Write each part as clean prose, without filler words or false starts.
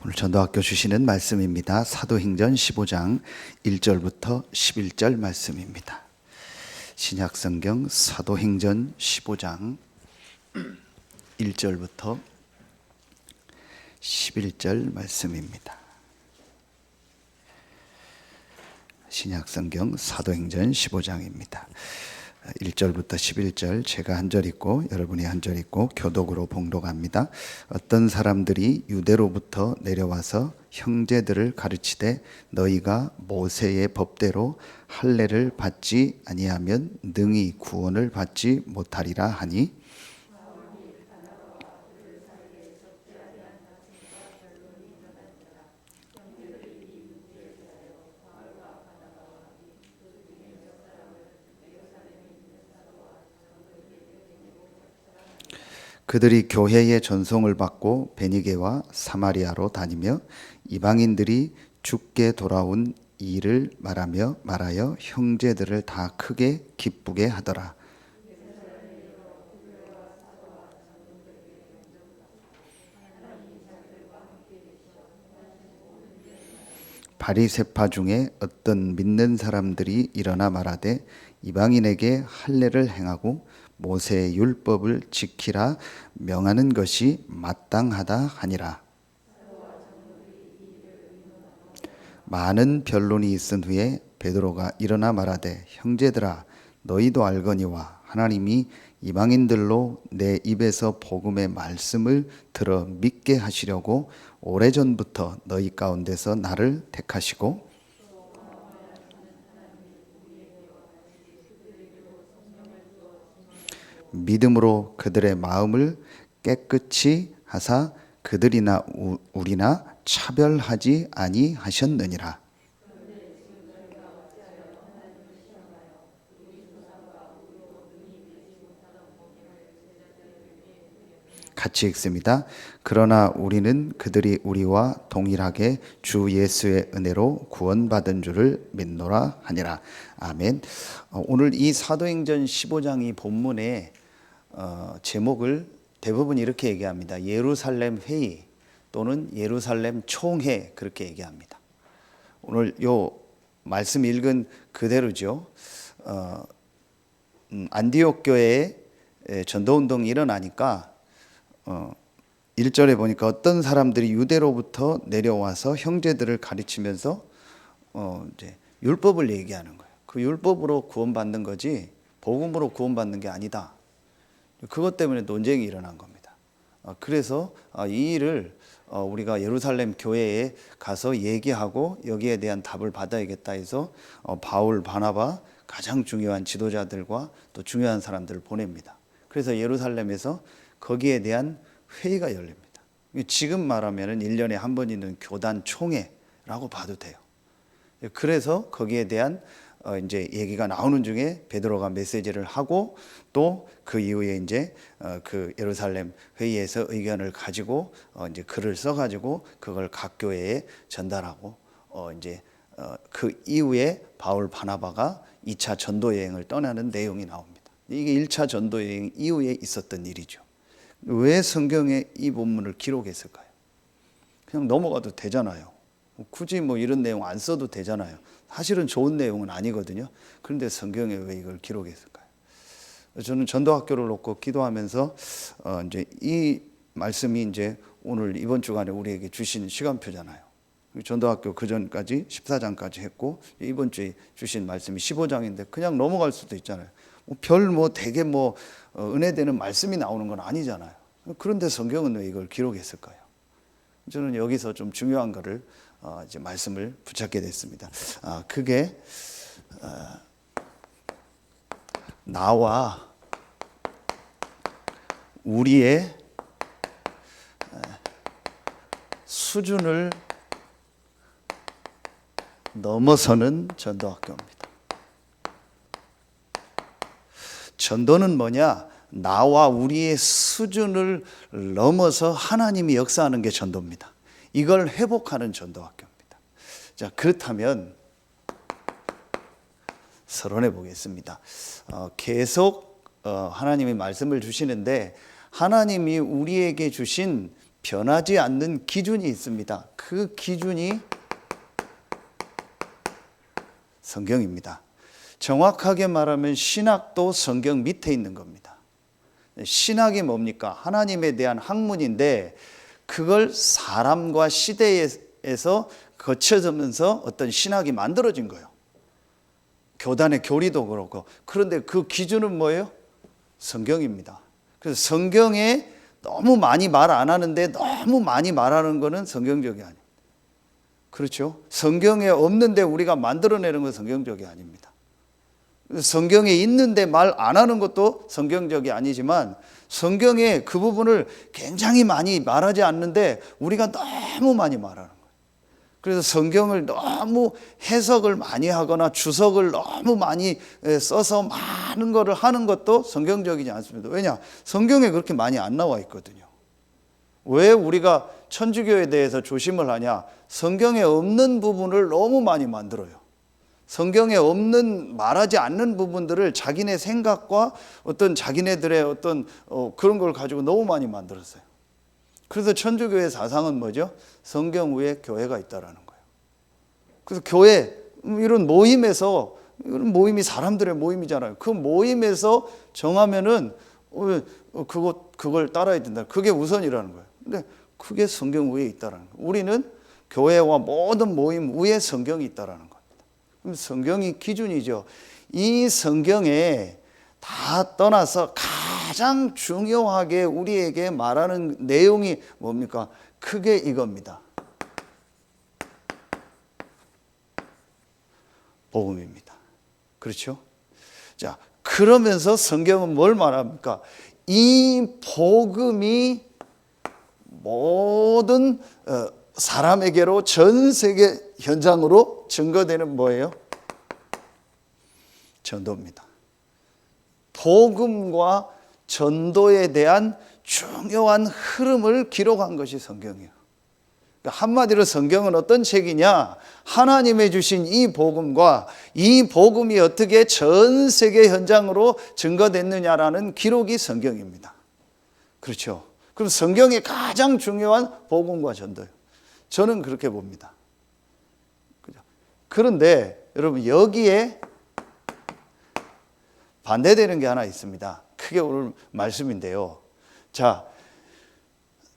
오늘 전도학교 주시는 말씀입니다. 사도행전 15장 1절부터 11절 말씀입니다. 신약성경 사도행전 15장 1절부터 11절 말씀입니다. 신약성경 사도행전 15장입니다. 1절부터 11절 제가 한 절 읽고 여러분이 한 절 읽고 교독으로 봉독합니다. 어떤 사람들이 유대로부터 내려와서 형제들을 가르치되 너희가 모세의 법대로 할례를 받지 아니하면 능히 구원을 받지 못하리라 하니 그들이 교회의 전송을 받고 베니게와 사마리아로 다니며 이방인들이 죽게 돌아온 일을 말하여 형제들을 다 크게 기쁘게 하더라. 바리새파 중에 어떤 믿는 사람들이 일어나 말하되 이방인에게 할례를 행하고 모세의 율법을 지키라 명하는 것이 마땅하다 하니라. 많은 변론이 있은 후에 베드로가 일어나 말하되 형제들아 너희도 알거니와 하나님이 이방인들로 내 입에서 복음의 말씀을 들어 믿게 하시려고 오래전부터 너희 가운데서 나를 택하시고 믿음으로 그들의 마음을 깨끗이 하사 그들이나 우리나 차별하지 아니하셨느니라. 같이 읽습니다. 그러나 우리는 그들이 우리와 동일하게 주 예수의 은혜로 구원받은 줄을 믿노라 하니라. 아멘. 오늘 이 사도행전 15장 이 본문의 제목을 대부분 이렇게 얘기합니다. 예루살렘 회의 또는 예루살렘 총회 그렇게 얘기합니다. 오늘 요 말씀 읽은 그대로죠. 안디옥 교회에 전도운동이 일어나니까 1절에 보니까 어떤 사람들이 유대로부터 내려와서 형제들을 가르치면서 이제 율법을 얘기하는 거예요. 그 율법으로 구원받는 거지 복음으로 구원받는 게 아니다. 그것 때문에 논쟁이 일어난 겁니다. 그래서 이 일을 우리가 예루살렘 교회에 가서 얘기하고 여기에 대한 답을 받아야겠다 해서 바울, 바나바 가장 중요한 지도자들과 또 중요한 사람들을 보냅니다. 그래서 예루살렘에서 거기에 대한 회의가 열립니다. 지금 말하면 1년에 한 번 있는 교단 총회라고 봐도 돼요. 그래서 거기에 대한 이제 얘기가 나오는 중에 베드로가 메시지를 하고 또 그 이후에 이제 그 예루살렘 회의에서 의견을 가지고 이제 글을 써가지고 그걸 각 교회에 전달하고 이제 그 이후에 바울 바나바가 2차 전도 여행을 떠나는 내용이 나옵니다. 이게 1차 전도 여행 이후에 있었던 일이죠. 왜 성경에 이 본문을 기록했을까요? 그냥 넘어가도 되잖아요. 굳이 뭐 이런 내용 안 써도 되잖아요. 사실은 좋은 내용은 아니거든요. 그런데 성경에 왜 이걸 기록했을까요? 저는 전도학교를 놓고 기도하면서 이제 이 말씀이 이제 오늘 이번 주간에 우리에게 주신 시간표잖아요. 전도학교 그 전까지 14장까지 했고 이번 주에 주신 말씀이 15장인데 그냥 넘어갈 수도 있잖아요. 되게 은혜되는 말씀이 나오는 건 아니잖아요. 그런데 성경은 왜 이걸 기록했을까요? 저는 여기서 좀 중요한 거를 이제 말씀을 붙잡게 됐습니다. 그게 나와 우리의 수준을 넘어서는 전도학교입니다. 전도는 뭐냐? 나와 우리의 수준을 넘어서 하나님이 역사하는 게 전도입니다. 이걸 회복하는 전도학교입니다. 자, 그렇다면 서론해 보겠습니다. 계속 하나님이 말씀을 주시는데 하나님이 우리에게 주신 변하지 않는 기준이 있습니다. 그 기준이 성경입니다. 정확하게 말하면 신학도 성경 밑에 있는 겁니다. 신학이 뭡니까? 하나님에 대한 학문인데 그걸 사람과 시대에서 거쳐지면서 어떤 신학이 만들어진 거예요. 교단의 교리도 그렇고. 그런데 그 기준은 뭐예요? 성경입니다. 그래서 성경에 너무 많이 말 안 하는데 너무 많이 말하는 거는 성경적이 아닙니다. 그렇죠? 성경에 없는데 우리가 만들어내는 건 성경적이 아닙니다. 성경에 있는데 말 안 하는 것도 성경적이 아니지만 성경에 그 부분을 굉장히 많이 말하지 않는데 우리가 너무 많이 말하는 거예요. 그래서 성경을 너무 해석을 많이 하거나 주석을 너무 많이 써서 많은 거를 하는 것도 성경적이지 않습니다. 왜냐? 성경에 그렇게 많이 안 나와 있거든요. 왜 우리가 천주교에 대해서 조심을 하냐? 성경에 없는 부분을 너무 많이 만들어요. 성경에 없는 말하지 않는 부분들을 자기네 생각과 어떤 자기네들의 어떤 그런 걸 가지고 너무 많이 만들었어요. 그래서 천주교의 사상은 뭐죠? 성경 위에 교회가 있다라는 거예요. 그래서 교회 이런 모임에서 이런 모임이 사람들의 모임이잖아요. 그 모임에서 정하면은 그걸 따라야 된다. 그게 우선이라는 거예요. 근데 그게 성경 위에 있다라는 거예요. 우리는 교회와 모든 모임 위에 성경이 있다라는 거예요. 그럼 성경이 기준이죠. 이 성경에 다 떠나서 가장 중요하게 우리에게 말하는 내용이 뭡니까? 크게 이겁니다. 복음입니다. 그렇죠? 자, 그러면서 성경은 뭘 말합니까? 이 복음이 모든 사람에게로 전 세계 현장으로 증거되는 뭐예요? 전도입니다. 복음과 전도에 대한 중요한 흐름을 기록한 것이 성경이에요. 그러니까 한마디로 성경은 어떤 책이냐? 하나님의 주신 이 복음과 이 복음이 어떻게 전 세계 현장으로 증거됐느냐라는 기록이 성경입니다. 그렇죠? 그럼 성경의 가장 중요한 복음과 전도예요. 저는 그렇게 봅니다. 그런데 여러분 여기에 반대되는 게 하나 있습니다. 크게 오늘 말씀인데요. 자,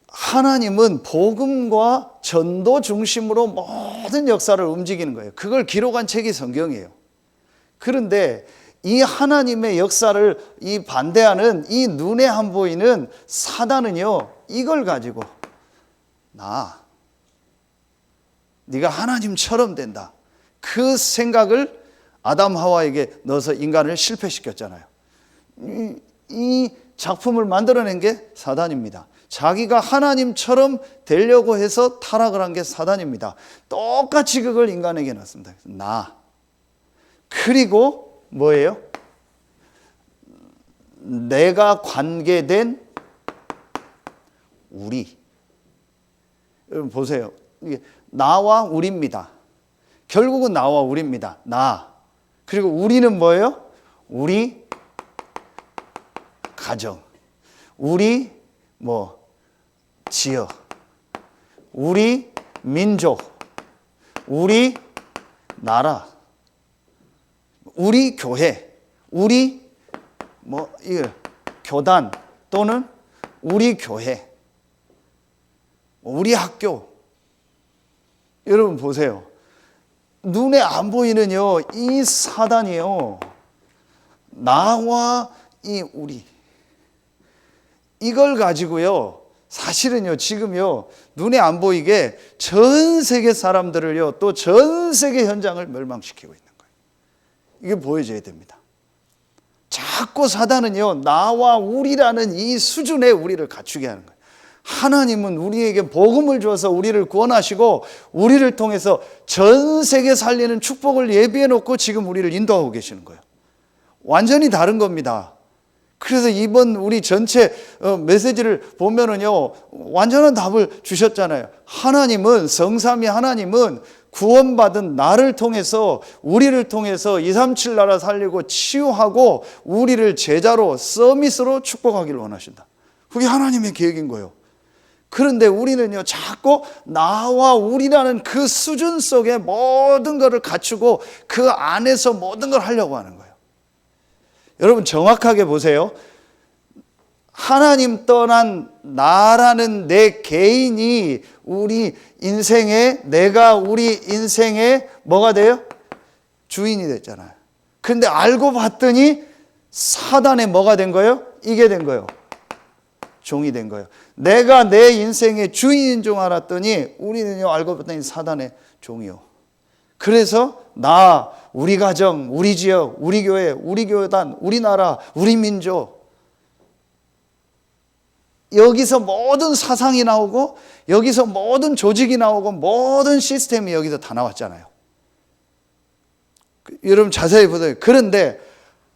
하나님은 복음과 전도 중심으로 모든 역사를 움직이는 거예요. 그걸 기록한 책이 성경이에요. 그런데 이 하나님의 역사를 이 반대하는 이 눈에 안 보이는 사단은요, 이걸 가지고 네가 하나님처럼 된다. 그 생각을 아담 하와에게 넣어서 인간을 실패시켰잖아요. 이 작품을 만들어낸 게 사단입니다. 자기가 하나님처럼 되려고 해서 타락을 한 게 사단입니다. 똑같이 그걸 인간에게 넣습니다. 그리고 뭐예요? 내가 관계된 우리. 여러분 보세요. 이게 나와 우리입니다. 결국은 나와 우리입니다. 그리고 우리는 뭐예요? 우리 가정, 우리 지역, 우리 민족, 우리 나라, 우리 교회, 우리 교단 또는 우리 교회, 우리 학교. 여러분 보세요. 눈에 안 보이는요, 이 사단이요. 나와 이 우리. 이걸 가지고요, 사실은요, 지금요, 눈에 안 보이게 전 세계 사람들을요, 또 전 세계 현장을 멸망시키고 있는 거예요. 이게 보여져야 됩니다. 자꾸 사단은요, 나와 우리라는 이 수준의 우리를 갖추게 하는 거예요. 하나님은 우리에게 복음을 주어서 우리를 구원하시고 우리를 통해서 전 세계 살리는 축복을 예비해 놓고 지금 우리를 인도하고 계시는 거예요. 완전히 다른 겁니다. 그래서 이번 우리 전체 메시지를 보면은요, 완전한 답을 주셨잖아요. 하나님은, 성삼위 하나님은 구원받은 나를 통해서, 우리를 통해서 237 나라 살리고 치유하고 우리를 제자로, 서밋으로 축복하기를 원하신다. 그게 하나님의 계획인 거예요. 그런데 우리는요, 자꾸 나와 우리라는 그 수준 속에 모든 것을 갖추고 그 안에서 모든 걸 하려고 하는 거예요. 여러분 정확하게 보세요. 하나님 떠난 나라는 내 개인이 우리 인생에, 내가 우리 인생에 뭐가 돼요? 주인이 됐잖아요. 근데 알고 봤더니 사단의 뭐가 된 거예요? 이게 된 거예요. 종이 된 거예요. 내가 내 인생의 주인인 줄 알았더니 우리는요, 알고 봤더니 사단의 종이요. 그래서 나, 우리 가정, 우리 지역, 우리 교회, 우리 교단, 우리나라, 우리 민족, 여기서 모든 사상이 나오고 여기서 모든 조직이 나오고 모든 시스템이 여기서 다 나왔잖아요. 여러분 자세히 보세요. 그런데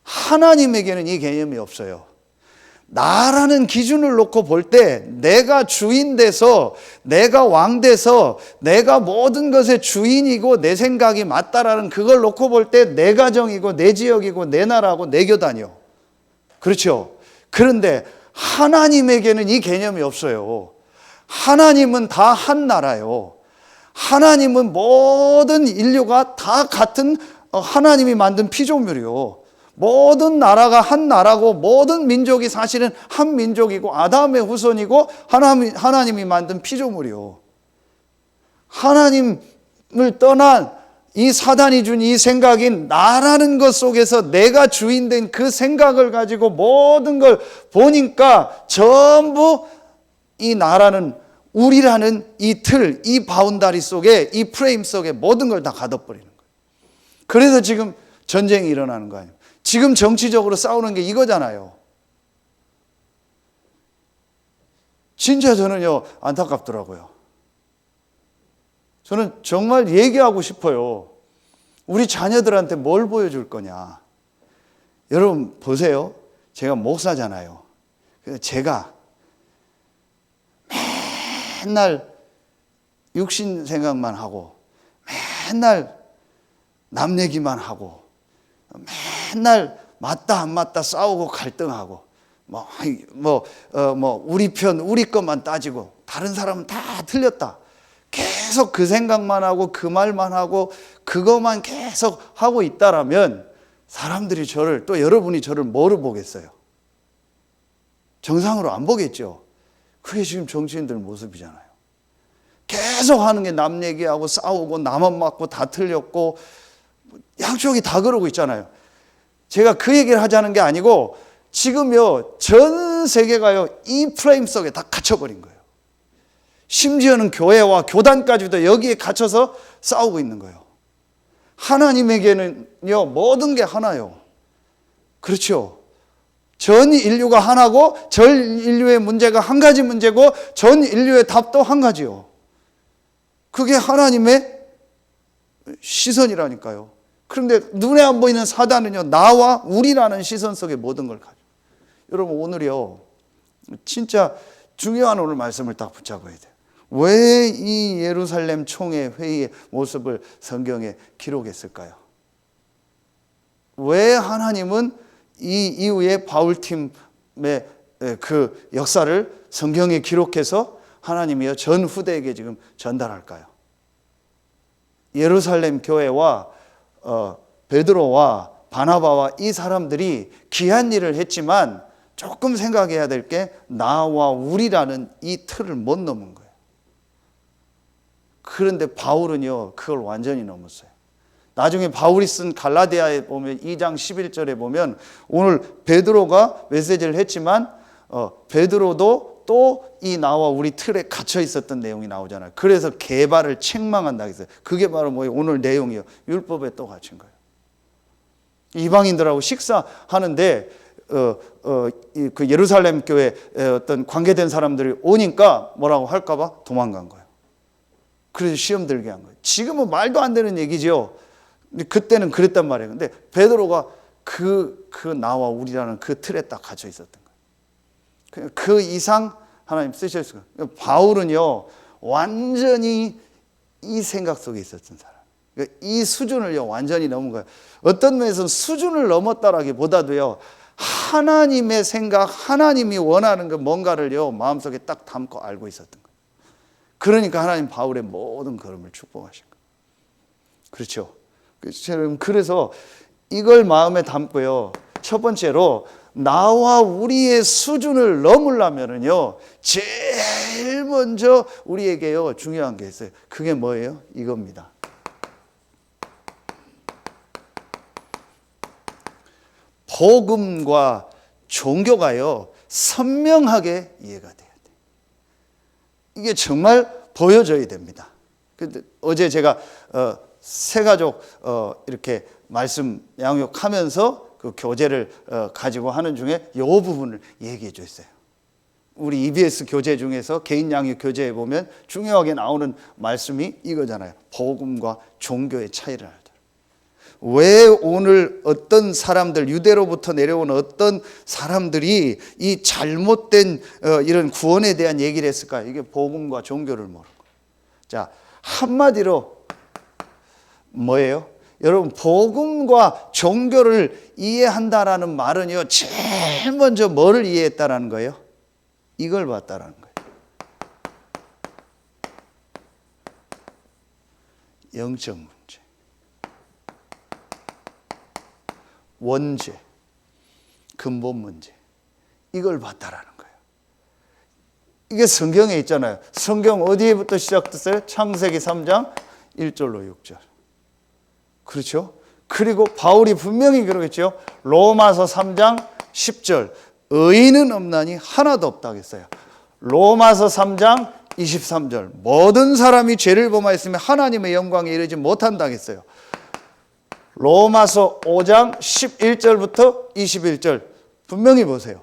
하나님에게는 이 개념이 없어요. 나라는 기준을 놓고 볼 때 내가 주인 돼서, 내가 왕 돼서, 내가 모든 것의 주인이고 내 생각이 맞다라는 그걸 놓고 볼 때 내 가정이고 내 지역이고 내 나라고 내 교단이요. 그렇죠. 그런데 하나님에게는 이 개념이 없어요. 하나님은 다 한 나라요. 하나님은 모든 인류가 다 같은 하나님이 만든 피조물이요. 모든 나라가 한 나라고 모든 민족이 사실은 한 민족이고 아담의 후손이고 하나님이 만든 피조물이요. 하나님을 떠난 이 사단이 준 이 생각인 나라는 것 속에서 내가 주인된 그 생각을 가지고 모든 걸 보니까 전부 이 나라는 우리라는 이 틀, 이 바운다리 속에, 이 프레임 속에 모든 걸 다 가둬버리는 거예요. 그래서 지금 전쟁이 일어나는 거 아니에요. 지금 정치적으로 싸우는 게 이거잖아요. 진짜 저는요, 안타깝더라고요. 저는 정말 얘기하고 싶어요. 우리 자녀들한테 뭘 보여줄 거냐. 여러분 보세요. 제가 목사잖아요. 제가 맨날 육신 생각만 하고 맨날 남 얘기만 하고 맨날 맞다 안 맞다 싸우고 갈등하고 우리 편 우리 것만 따지고 다른 사람은 다 틀렸다. 계속 그 생각만 하고 그 말만 하고 그것만 계속 하고 있다라면 사람들이 저를, 또 여러분이 저를 뭐로 보겠어요? 정상으로 안 보겠죠. 그게 지금 정치인들 모습이잖아요. 계속 하는 게 남 얘기하고 싸우고 나만 맞고 다 틀렸고 양쪽이 다 그러고 있잖아요. 제가 그 얘기를 하자는 게 아니고 지금요 전 세계가요 이 프레임 속에 다 갇혀버린 거예요. 심지어는 교회와 교단까지도 여기에 갇혀서 싸우고 있는 거예요. 하나님에게는요 모든 게 하나요. 그렇죠. 전 인류가 하나고 전 인류의 문제가 한 가지 문제고 전 인류의 답도 한 가지요. 그게 하나님의 시선이라니까요. 그런데 눈에 안 보이는 사단은요 나와 우리라는 시선 속에 모든 걸 가지고. 여러분 오늘이요 진짜 중요한 오늘 말씀을 딱 붙잡아야 돼요. 왜 이 예루살렘 총회 회의의 모습을 성경에 기록했을까요? 왜 하나님은 이 이후에 바울팀의 그 역사를 성경에 기록해서 하나님이여 전 후대에게 지금 전달할까요? 예루살렘 교회와 베드로와 바나바와 이 사람들이 귀한 일을 했지만 조금 생각해야 될 게 나와 우리라는 이 틀을 못 넘은 거예요. 그런데 바울은요 그걸 완전히 넘었어요. 나중에 바울이 쓴 갈라디아에 보면 2장 11절에 보면 오늘 베드로가 메시지를 했지만 베드로도 또 이 나와 우리 틀에 갇혀 있었던 내용이 나오잖아요. 그래서 개발을 책망한다 했어요. 그게 바로 뭐예요? 오늘 내용이요. 율법에 또 갇힌 거예요. 이방인들하고 식사하는데 그 예루살렘 교회 어떤 관계된 사람들이 오니까 뭐라고 할까봐 도망간 거예요. 그래서 시험 들게 한 거예요. 지금은 말도 안 되는 얘기죠. 근데 그때는 그랬단 말이에요. 근데 베드로가 그 나와 우리라는 그 틀에 딱 갇혀 있었던 거예요. 그 이상 하나님 쓰실 수가. 바울은요 완전히 이 생각 속에 있었던 사람. 이 수준을요 완전히 넘은 거예요. 어떤 면에서는 수준을 넘었다라기보다도요 하나님의 생각, 하나님이 원하는 그 뭔가를요 마음속에 딱 담고 알고 있었던 거예요. 그러니까 하나님 바울의 모든 걸음을 축복하신 거예요. 그렇죠. 그래서 이걸 마음에 담고요. 첫 번째로 나와 우리의 수준을 넘으려면은요, 제일 먼저 우리에게요 중요한 게 있어요. 그게 뭐예요? 이겁니다. 복음과 종교가요 선명하게 이해가 돼야 돼. 이게 정말 보여져야 됩니다. 근데 어제 제가 새가족 이렇게 말씀 양육하면서 그 교재를 가지고 하는 중에 이 부분을 얘기해 줬어요. 우리 EBS 교재 중에서 개인 양육 교재에 보면 중요하게 나오는 말씀이 이거잖아요. 복음과 종교의 차이를 알더라. 왜 오늘 어떤 사람들, 유대로부터 내려온 어떤 사람들이 이 잘못된 이런 구원에 대한 얘기를 했을까요? 이게 복음과 종교를 모르는 거예요. 자, 한마디로 뭐예요? 여러분, 복음과 종교를 이해한다라는 말은요, 제일 먼저 뭐를 이해했다라는 거예요? 이걸 봤다라는 거예요. 영적 문제, 원죄, 근본 문제, 이걸 봤다라는 거예요. 이게 성경에 있잖아요. 성경 어디에부터 시작됐어요? 창세기 3장 1절로 6절. 그렇죠? 그리고 바울이 분명히 그러겠죠. 로마서 3장 10절. 의인은 없나니 하나도 없다 했어요. 로마서 3장 23절. 모든 사람이 죄를 범하였으면 하나님의 영광에 이르지 못한다 했어요. 로마서 5장 11절부터 21절. 분명히 보세요.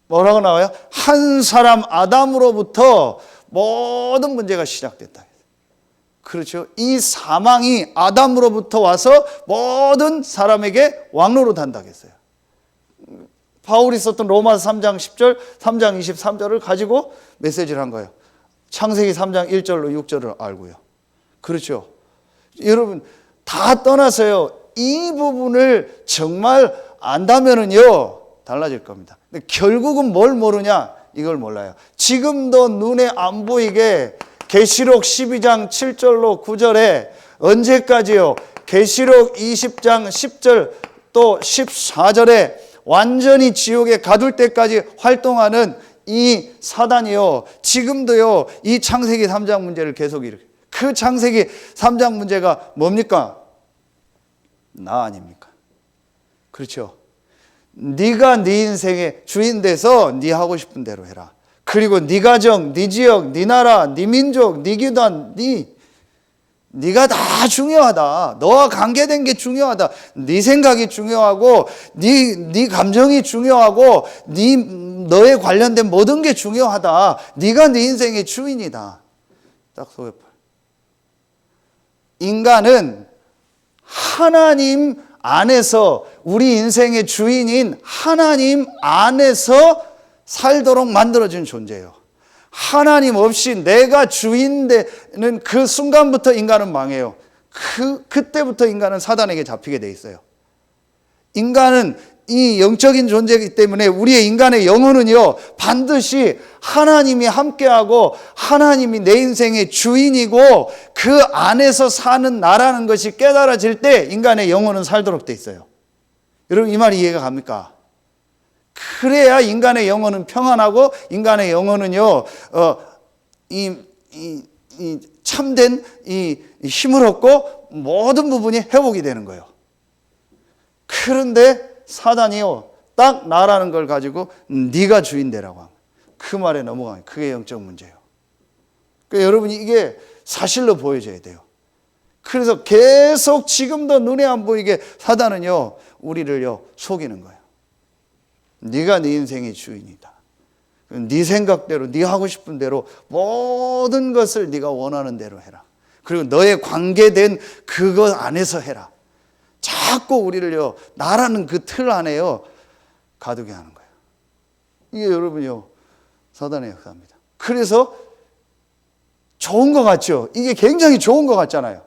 뭐라고 나와요? 한 사람 아담으로부터 모든 문제가 시작됐다. 그렇죠. 이 사망이 아담으로부터 와서 모든 사람에게 왕노릇한다 했어요. 바울이 썼던 로마서 3장 10절, 3장 23절을 가지고 메시지를 한 거예요. 창세기 3장 1절로 6절을 알고요. 그렇죠. 여러분, 다 떠나서요, 이 부분을 정말 안다면은요, 달라질 겁니다. 근데 결국은 뭘 모르냐? 이걸 몰라요. 지금도 눈에 안 보이게 계시록 12장 7절로 9절에 언제까지요? 계시록 20장 10절 또 14절에 완전히 지옥에 가둘 때까지 활동하는 이 사단이요, 지금도요 이 창세기 3장 문제를 계속 일으켜요. 그 창세기 3장 문제가 뭡니까? 나 아닙니까? 그렇죠. 네가 네 인생의 주인 돼서 네 하고 싶은 대로 해라. 그리고 네 가정, 네 지역, 네 나라, 네 민족, 네 기단, 네가 다 중요하다. 너와 관계된 게 중요하다. 네 생각이 중요하고 네 감정이 중요하고 너에 관련된 모든 게 중요하다. 네가 네 인생의 주인이다. 딱 속에 인간은 하나님 안에서, 우리 인생의 주인인 하나님 안에서 살도록 만들어진 존재예요. 하나님 없이 내가 주인 되는 그 순간부터 인간은 망해요. 그때부터 인간은 사단에게 잡히게 돼 있어요. 인간은 이 영적인 존재이기 때문에 우리의 인간의 영혼은요, 반드시 하나님이 함께하고 하나님이 내 인생의 주인이고 그 안에서 사는 나라는 것이 깨달아질 때 인간의 영혼은 살도록 돼 있어요. 여러분, 이 말이 이해가 갑니까? 그래야 인간의 영혼은 평안하고 인간의 영혼은요, 참된 힘을 얻고 모든 부분이 회복이 되는 거예요. 그런데 사단이요, 딱 나라는 걸 가지고 네가 주인 되라고 합니다. 그 말에 넘어가면 그게 영적 문제예요. 그러니까 여러분이 이게 사실로 보여져야 돼요. 그래서 계속 지금도 눈에 안 보이게 사단은요, 우리를요 속이는 거예요. 네가 네 인생의 주인이다. 네 생각대로, 네 하고 싶은 대로 모든 것을 네가 원하는 대로 해라. 그리고 너의 관계된 그것 안에서 해라. 자꾸 우리를요, 나라는 그 틀 안에요 가두게 하는 거예요. 이게 여러분요, 사단의 역사입니다. 그래서 좋은 것 같죠? 이게 굉장히 좋은 것 같잖아요.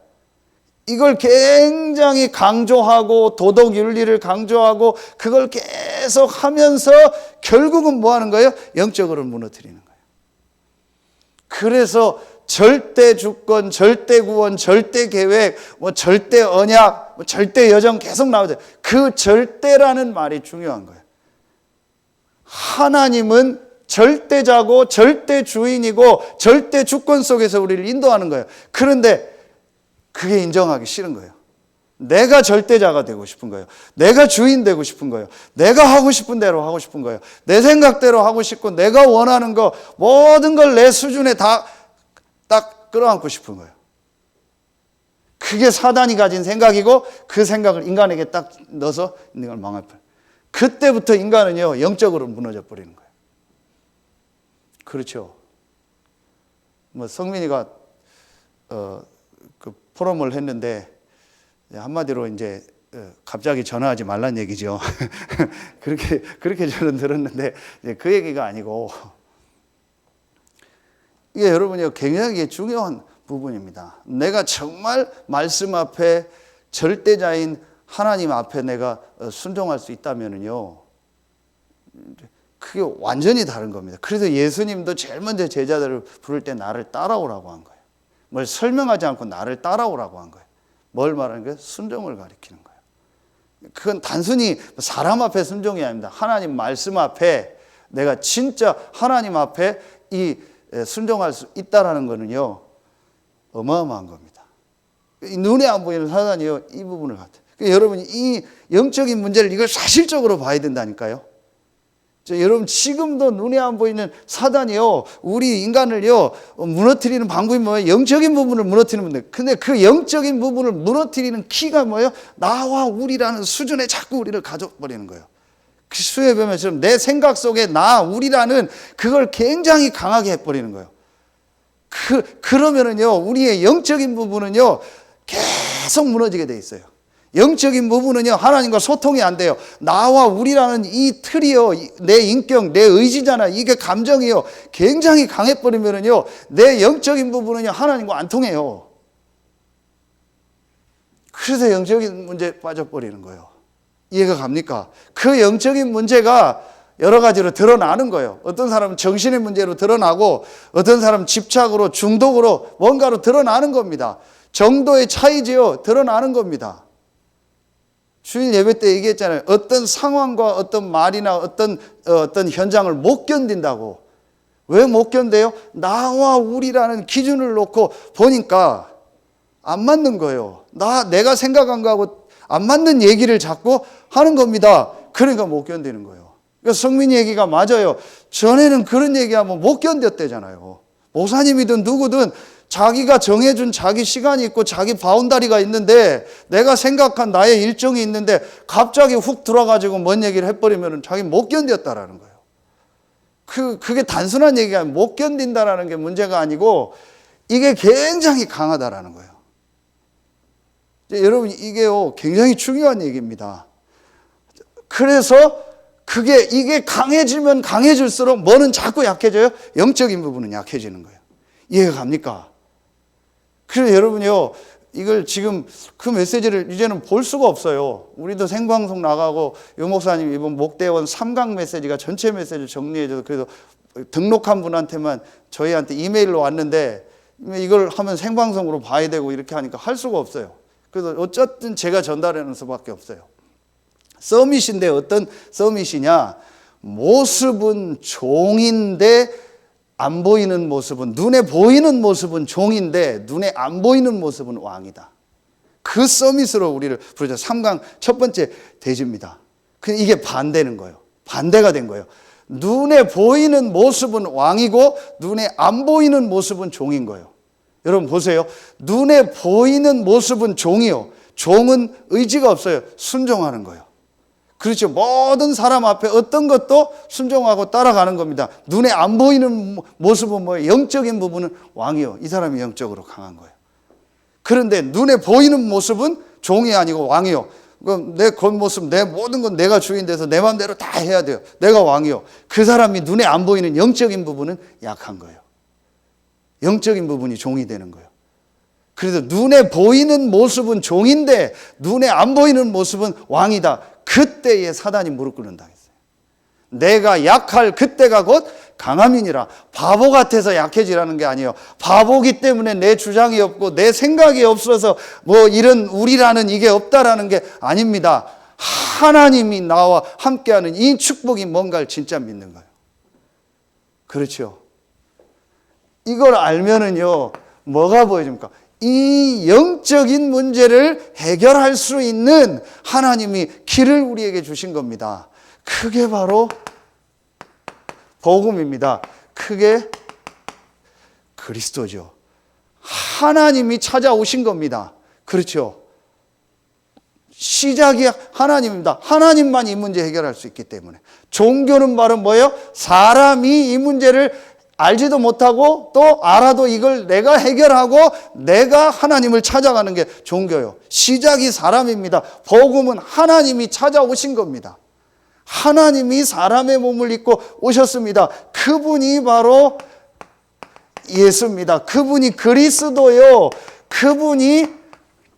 이걸 굉장히 강조하고 도덕 윤리를 강조하고 그걸 계속 하면서 결국은 뭐 하는 거예요? 영적으로 무너뜨리는 거예요. 그래서 절대 주권, 절대 구원, 절대 계획, 뭐 절대 언약, 뭐 절대 여정 계속 나오죠. 그 절대라는 말이 중요한 거예요. 하나님은 절대자고 절대 주인이고 절대 주권 속에서 우리를 인도하는 거예요. 그런데 그게 인정하기 싫은 거예요. 내가 절대자가 되고 싶은 거예요. 내가 주인 되고 싶은 거예요. 내가 하고 싶은 대로 하고 싶은 거예요. 내 생각대로 하고 싶고 내가 원하는 거 모든 걸 내 수준에 다 딱 끌어안고 싶은 거예요. 그게 사단이 가진 생각이고 그 생각을 인간에게 딱 넣어서 인간을 망할 거예요. 그때부터 인간은요 영적으로 무너져 버리는 거예요. 그렇죠. 뭐 성민이가 그 포럼을 했는데 한마디로 이제 갑자기 전화하지 말란 얘기죠. 그렇게 저는 들었는데 그 얘기가 아니고 이게 여러분이 굉장히 중요한 부분입니다. 내가 정말 말씀 앞에 절대자인 하나님 앞에 내가 순종할 수 있다면은요, 그게 완전히 다른 겁니다. 그래서 예수님도 제일 먼저 제자들을 부를 때 나를 따라오라고 한 거예요. 뭘 설명하지 않고 나를 따라오라고 한 거예요. 뭘 말하는 거예요? 순종을 가리키는 거예요. 그건 단순히 사람 앞에 순종이 아닙니다. 하나님 말씀 앞에 내가 진짜 하나님 앞에 이 순종할 수 있다라는 거는요 어마어마한 겁니다. 눈에 안 보이는 사단이요 이 부분을 같아요. 그러니까 여러분이 이 영적인 문제를 이걸 사실적으로 봐야 된다니까요. 여러분 지금도 눈에 안 보이는 사단이요 우리 인간을요 무너뜨리는 방법이 뭐예요? 영적인 부분을 무너뜨리는 건데, 근데 그 영적인 부분을 무너뜨리는 키가 뭐예요? 나와 우리라는 수준에 자꾸 우리를 가져버리는 거예요. 그 수에 보면 내 생각 속에 나 우리라는 그걸 굉장히 강하게 해버리는 거예요. 그러면은요 우리의 영적인 부분은요 계속 무너지게 돼 있어요. 영적인 부분은요 하나님과 소통이 안 돼요. 나와 우리라는 이 틀이요 내 인격 내 의지잖아, 이게 감정이요 굉장히 강해버리면은요 내 영적인 부분은요 하나님과 안 통해요. 그래서 영적인 문제에 빠져버리는 거예요. 이해가 갑니까? 그 영적인 문제가 여러 가지로 드러나는 거예요. 어떤 사람은 정신의 문제로 드러나고 어떤 사람은 집착으로 중독으로 뭔가로 드러나는 겁니다. 정도의 차이지요 드러나는 겁니다. 주일 예배 때 얘기했잖아요. 어떤 상황과 어떤 말이나 어떤 현장을 못 견딘다고. 왜 못 견뎌요? 나와 우리라는 기준을 놓고 보니까 안 맞는 거예요. 내가 생각한 거하고 안 맞는 얘기를 자꾸 하는 겁니다. 그러니까 못 견디는 거예요. 그러니까 성민이 얘기가 맞아요. 전에는 그런 얘기하면 못 견뎠대잖아요. 목사님이든 누구든 자기가 정해준 자기 시간이 있고 자기 바운다리가 있는데 내가 생각한 나의 일정이 있는데 갑자기 훅 들어와가지고 뭔 얘기를 해버리면 자기 못 견뎠다라는 거예요. 그게 단순한 얘기가 아니라 못 견딘다라는 게 문제가 아니고 이게 굉장히 강하다라는 거예요. 여러분 이게요 굉장히 중요한 얘기입니다. 그래서 이게 강해지면 강해질수록 뭐는 자꾸 약해져요? 영적인 부분은 약해지는 거예요. 이해가 갑니까? 그래서 여러분요 이걸 지금 그 메시지를 이제는 볼 수가 없어요. 우리도 생방송 나가고 유 목사님 이번 목대원 3강 메시지가 전체 메시지를 정리해줘서 그래서 등록한 분한테만 저희한테 이메일로 왔는데 이걸 하면 생방송으로 봐야 되고 이렇게 하니까 할 수가 없어요. 그래서 어쨌든 제가 전달하는 수밖에 없어요. 서밋인데 어떤 서밋이냐? 모습은 종인데 안 보이는 모습은, 눈에 보이는 모습은 종인데 눈에 안 보이는 모습은 왕이다. 그 서밋으로 우리를 부르죠. 3강 첫 번째 대지입니다. 이게 반대는 거예요. 반대가 된 거예요. 눈에 보이는 모습은 왕이고 눈에 안 보이는 모습은 종인 거예요. 여러분 보세요. 눈에 보이는 모습은 종이요. 종은 의지가 없어요. 순종하는 거예요. 그렇죠. 모든 사람 앞에 어떤 것도 순종하고 따라가는 겁니다. 눈에 안 보이는 모습은 뭐예요? 영적인 부분은 왕이요. 이 사람이 영적으로 강한 거예요. 그런데 눈에 보이는 모습은 종이 아니고 왕이요. 그럼 내 겉모습, 내 모든 건 내가 주인 돼서 내 마음대로 다 해야 돼요. 내가 왕이요. 그 사람이 눈에 안 보이는 영적인 부분은 약한 거예요. 영적인 부분이 종이 되는 거예요. 그래서 눈에 보이는 모습은 종인데 눈에 안 보이는 모습은 왕이다. 그때에 사단이 무릎 꿇는다 했어요. 내가 약할 그때가 곧 강함이니라. 바보 같아서 약해지라는 게 아니에요. 바보기 때문에 내 주장이 없고 내 생각이 없어서 뭐 이런 우리라는 이게 없다라는 게 아닙니다. 하나님이 나와 함께하는 이 축복이 뭔가를 진짜 믿는 거예요. 그렇죠. 이걸 알면은요, 뭐가 보여집니까? 이 영적인 문제를 해결할 수 있는 하나님이 길을 우리에게 주신 겁니다. 그게 바로 복음입니다. 그게 그리스도죠. 하나님이 찾아오신 겁니다. 그렇죠. 시작이 하나님입니다. 하나님만 이 문제 해결할 수 있기 때문에. 종교는 바로 뭐예요? 사람이 이 문제를 알지도 못하고 또 알아도 이걸 내가 해결하고 내가 하나님을 찾아가는 게 종교예요. 시작이 사람입니다. 복음은 하나님이 찾아오신 겁니다. 하나님이 사람의 몸을 입고 오셨습니다. 그분이 바로 예수입니다. 그분이 그리스도요. 그분이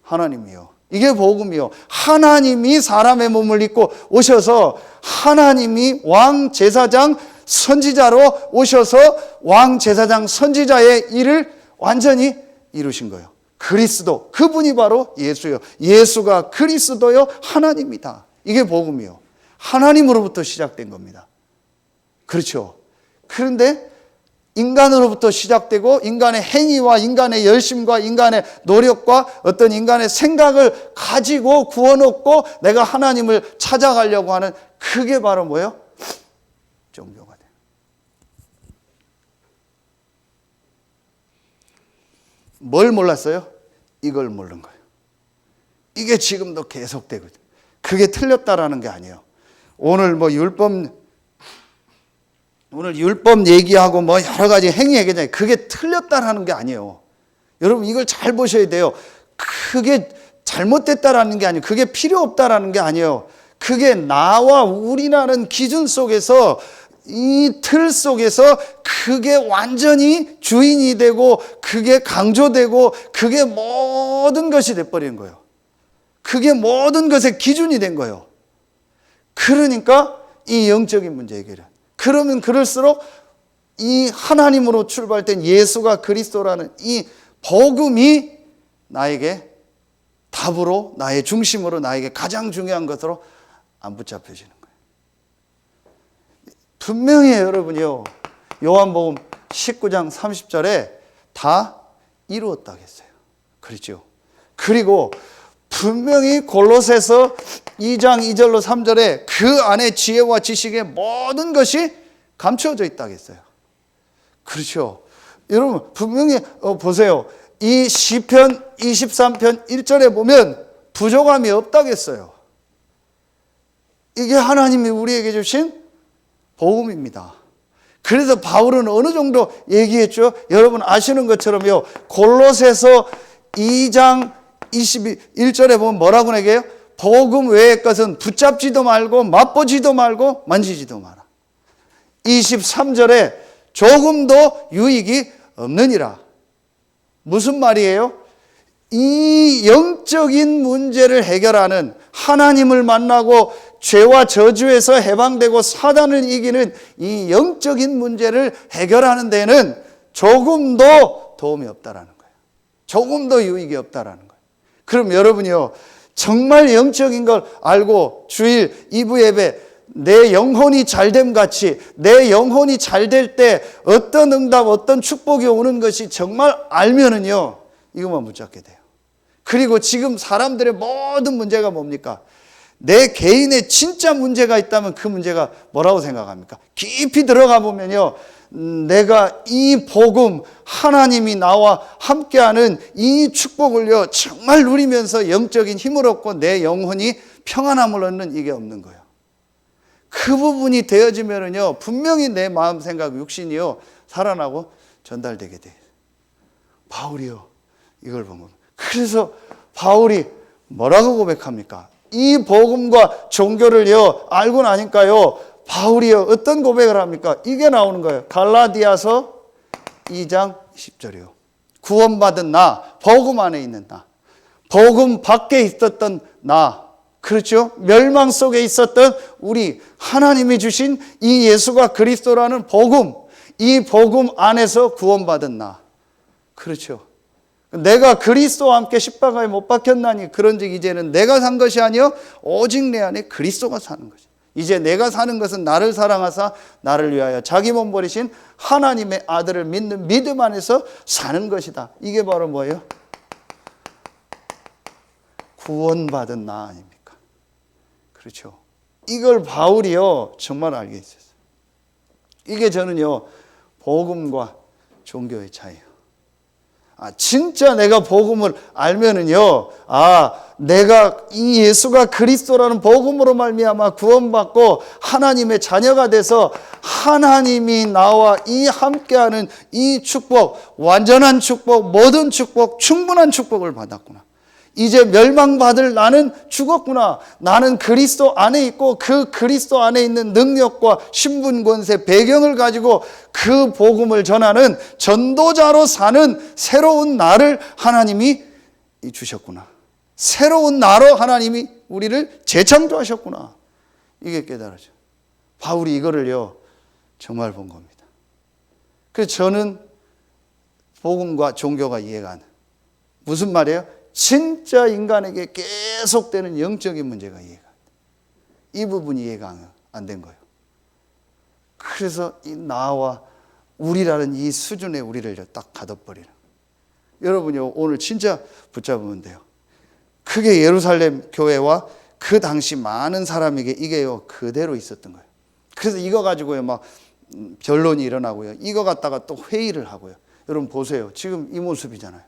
하나님이요. 이게 복음이요. 하나님이 사람의 몸을 입고 오셔서 하나님이 왕 제사장 선지자로 오셔서 왕 제사장 선지자의 일을 완전히 이루신 거예요. 그리스도, 그분이 바로 예수요. 예수가 그리스도요. 하나님이다. 이게 복음이요. 하나님으로부터 시작된 겁니다. 그렇죠. 그런데 인간으로부터 시작되고 인간의 행위와 인간의 열심과 인간의 노력과 어떤 인간의 생각을 가지고 구원 얻고 내가 하나님을 찾아가려고 하는 그게 바로 뭐예요? 종교가 돼요. 뭘 몰랐어요? 이걸 모르는 거예요. 이게 지금도 계속되거든요. 그게 틀렸다라는 게 아니에요. 오늘 율법 얘기하고 뭐 여러 가지 행위 얘기잖아요. 그게 틀렸다라는 게 아니에요. 여러분 이걸 잘 보셔야 돼요. 그게 잘못됐다라는 게 아니에요. 그게 필요 없다라는 게 아니에요. 그게 나와 우리라는 기준 속에서 이 틀 속에서 그게 완전히 주인이 되고 그게 강조되고 그게 모든 것이 돼버리는 거예요. 그게 모든 것의 기준이 된 거예요. 그러니까 이 영적인 문제 해결은 그러면 그럴수록 이 하나님으로 출발된 예수가 그리스도라는 이 복음이 나에게 답으로 나의 중심으로 나에게 가장 중요한 것으로 안 붙잡혀지는 거예요. 분명히 여러분이요. 요한복음 19장 30절에 다 이루었다고 했어요. 그렇죠. 그리고 분명히 골로새서 2장 2절로 3절에 그 안에 지혜와 지식의 모든 것이 감추어져 있다고 했어요. 그렇죠. 여러분 분명히 보세요. 이 시편 23편 1절에 보면 부족함이 없다고 했어요. 이게 하나님이 우리에게 주신 복음입니다. 그래서 바울은 어느 정도 얘기했죠? 여러분 아시는 것처럼요. 골로새서 2장 21절에 보면 뭐라고 얘기해요? 복음 외의 것은 붙잡지도 말고 맛보지도 말고 만지지도 마라. 23절에 조금도 유익이 없느니라. 무슨 말이에요? 이 영적인 문제를 해결하는 하나님을 만나고 죄와 저주에서 해방되고 사단을 이기는 이 영적인 문제를 해결하는 데는 조금도 도움이 없다라는 거예요. 조금도 유익이 없다라는 거예요. 그럼 여러분이요. 정말 영적인 걸 알고 주일 2부 예배 내 영혼이 잘됨 같이 내 영혼이 잘 될 때 어떤 응답 어떤 축복이 오는 것이 정말 알면은요. 이것만 붙잡게 돼요. 그리고 지금 사람들의 모든 문제가 뭡니까? 내 개인의 진짜 문제가 있다면 그 문제가 뭐라고 생각합니까? 깊이 들어가 보면요. 내가 이 복음 하나님이 나와 함께하는 이 축복을요 정말 누리면서 영적인 힘을 얻고 내 영혼이 평안함을 얻는 이게 없는 거예요. 그 부분이 되어지면은요 분명히 내 마음 생각 육신이요 살아나고 전달되게 돼요. 바울이요 이걸 보면 그래서 바울이 뭐라고 고백합니까? 이 복음과 종교를요 알고 나니까요 바울이요 어떤 고백을 합니까? 이게 나오는 거예요. 갈라디아서 2장 10절이요. 구원받은 나, 복음 안에 있는 나, 복음 밖에 있었던 나, 그렇죠? 멸망 속에 있었던 우리 하나님이 주신 이 예수가 그리스도라는 복음, 이 복음 안에서 구원받은 나. 그렇죠? 내가 그리스도와 함께 십자가에 못 박혔나니 그런즉 이제는 내가 산 것이 아니요 오직 내 안에 그리스도가 사는 것이다. 이제 내가 사는 것은 나를 사랑하사 나를 위하여 자기 몸 버리신 하나님의 아들을 믿는 믿음 안에서 사는 것이다. 이게 바로 뭐예요? 구원받은 나 아닙니까? 그렇죠. 이걸 바울이요 정말 알게 있었어요. 이게 저는요 복음과 종교의 차이예요. 진짜 내가 복음을 알면은요, 내가 이 예수가 그리스도라는 복음으로 말미암아 구원받고 하나님의 자녀가 돼서 하나님이 나와 이 함께하는 이 축복, 완전한 축복, 모든 축복, 충분한 축복을 받았구나. 이제 멸망받을 나는 죽었구나. 나는 그리스도 안에 있고 그 그리스도 안에 있는 능력과 신분 권세 배경을 가지고 그 복음을 전하는 전도자로 사는 새로운 나를 하나님이 주셨구나. 새로운 나로 하나님이 우리를 재창조하셨구나. 이게 깨달아져. 바울이 이거를요 정말 본 겁니다. 그래서 저는 복음과 종교가 이해가 안 돼요. 무슨 말이에요? 진짜 인간에게 계속되는 영적인 문제가 이해가 안 돼. 이 부분이 이해가 안 된 거예요. 그래서 이 나와 우리라는 이 수준에 우리를 딱 가둬버리는. 여러분요 오늘 진짜 붙잡으면 돼요. 크게 예루살렘 교회와 그 당시 많은 사람에게 이게요 그대로 있었던 거예요. 그래서 이거 가지고요 막 변론이 일어나고요. 이거 갖다가 또 회의를 하고요. 여러분 보세요. 지금 이 모습이잖아요.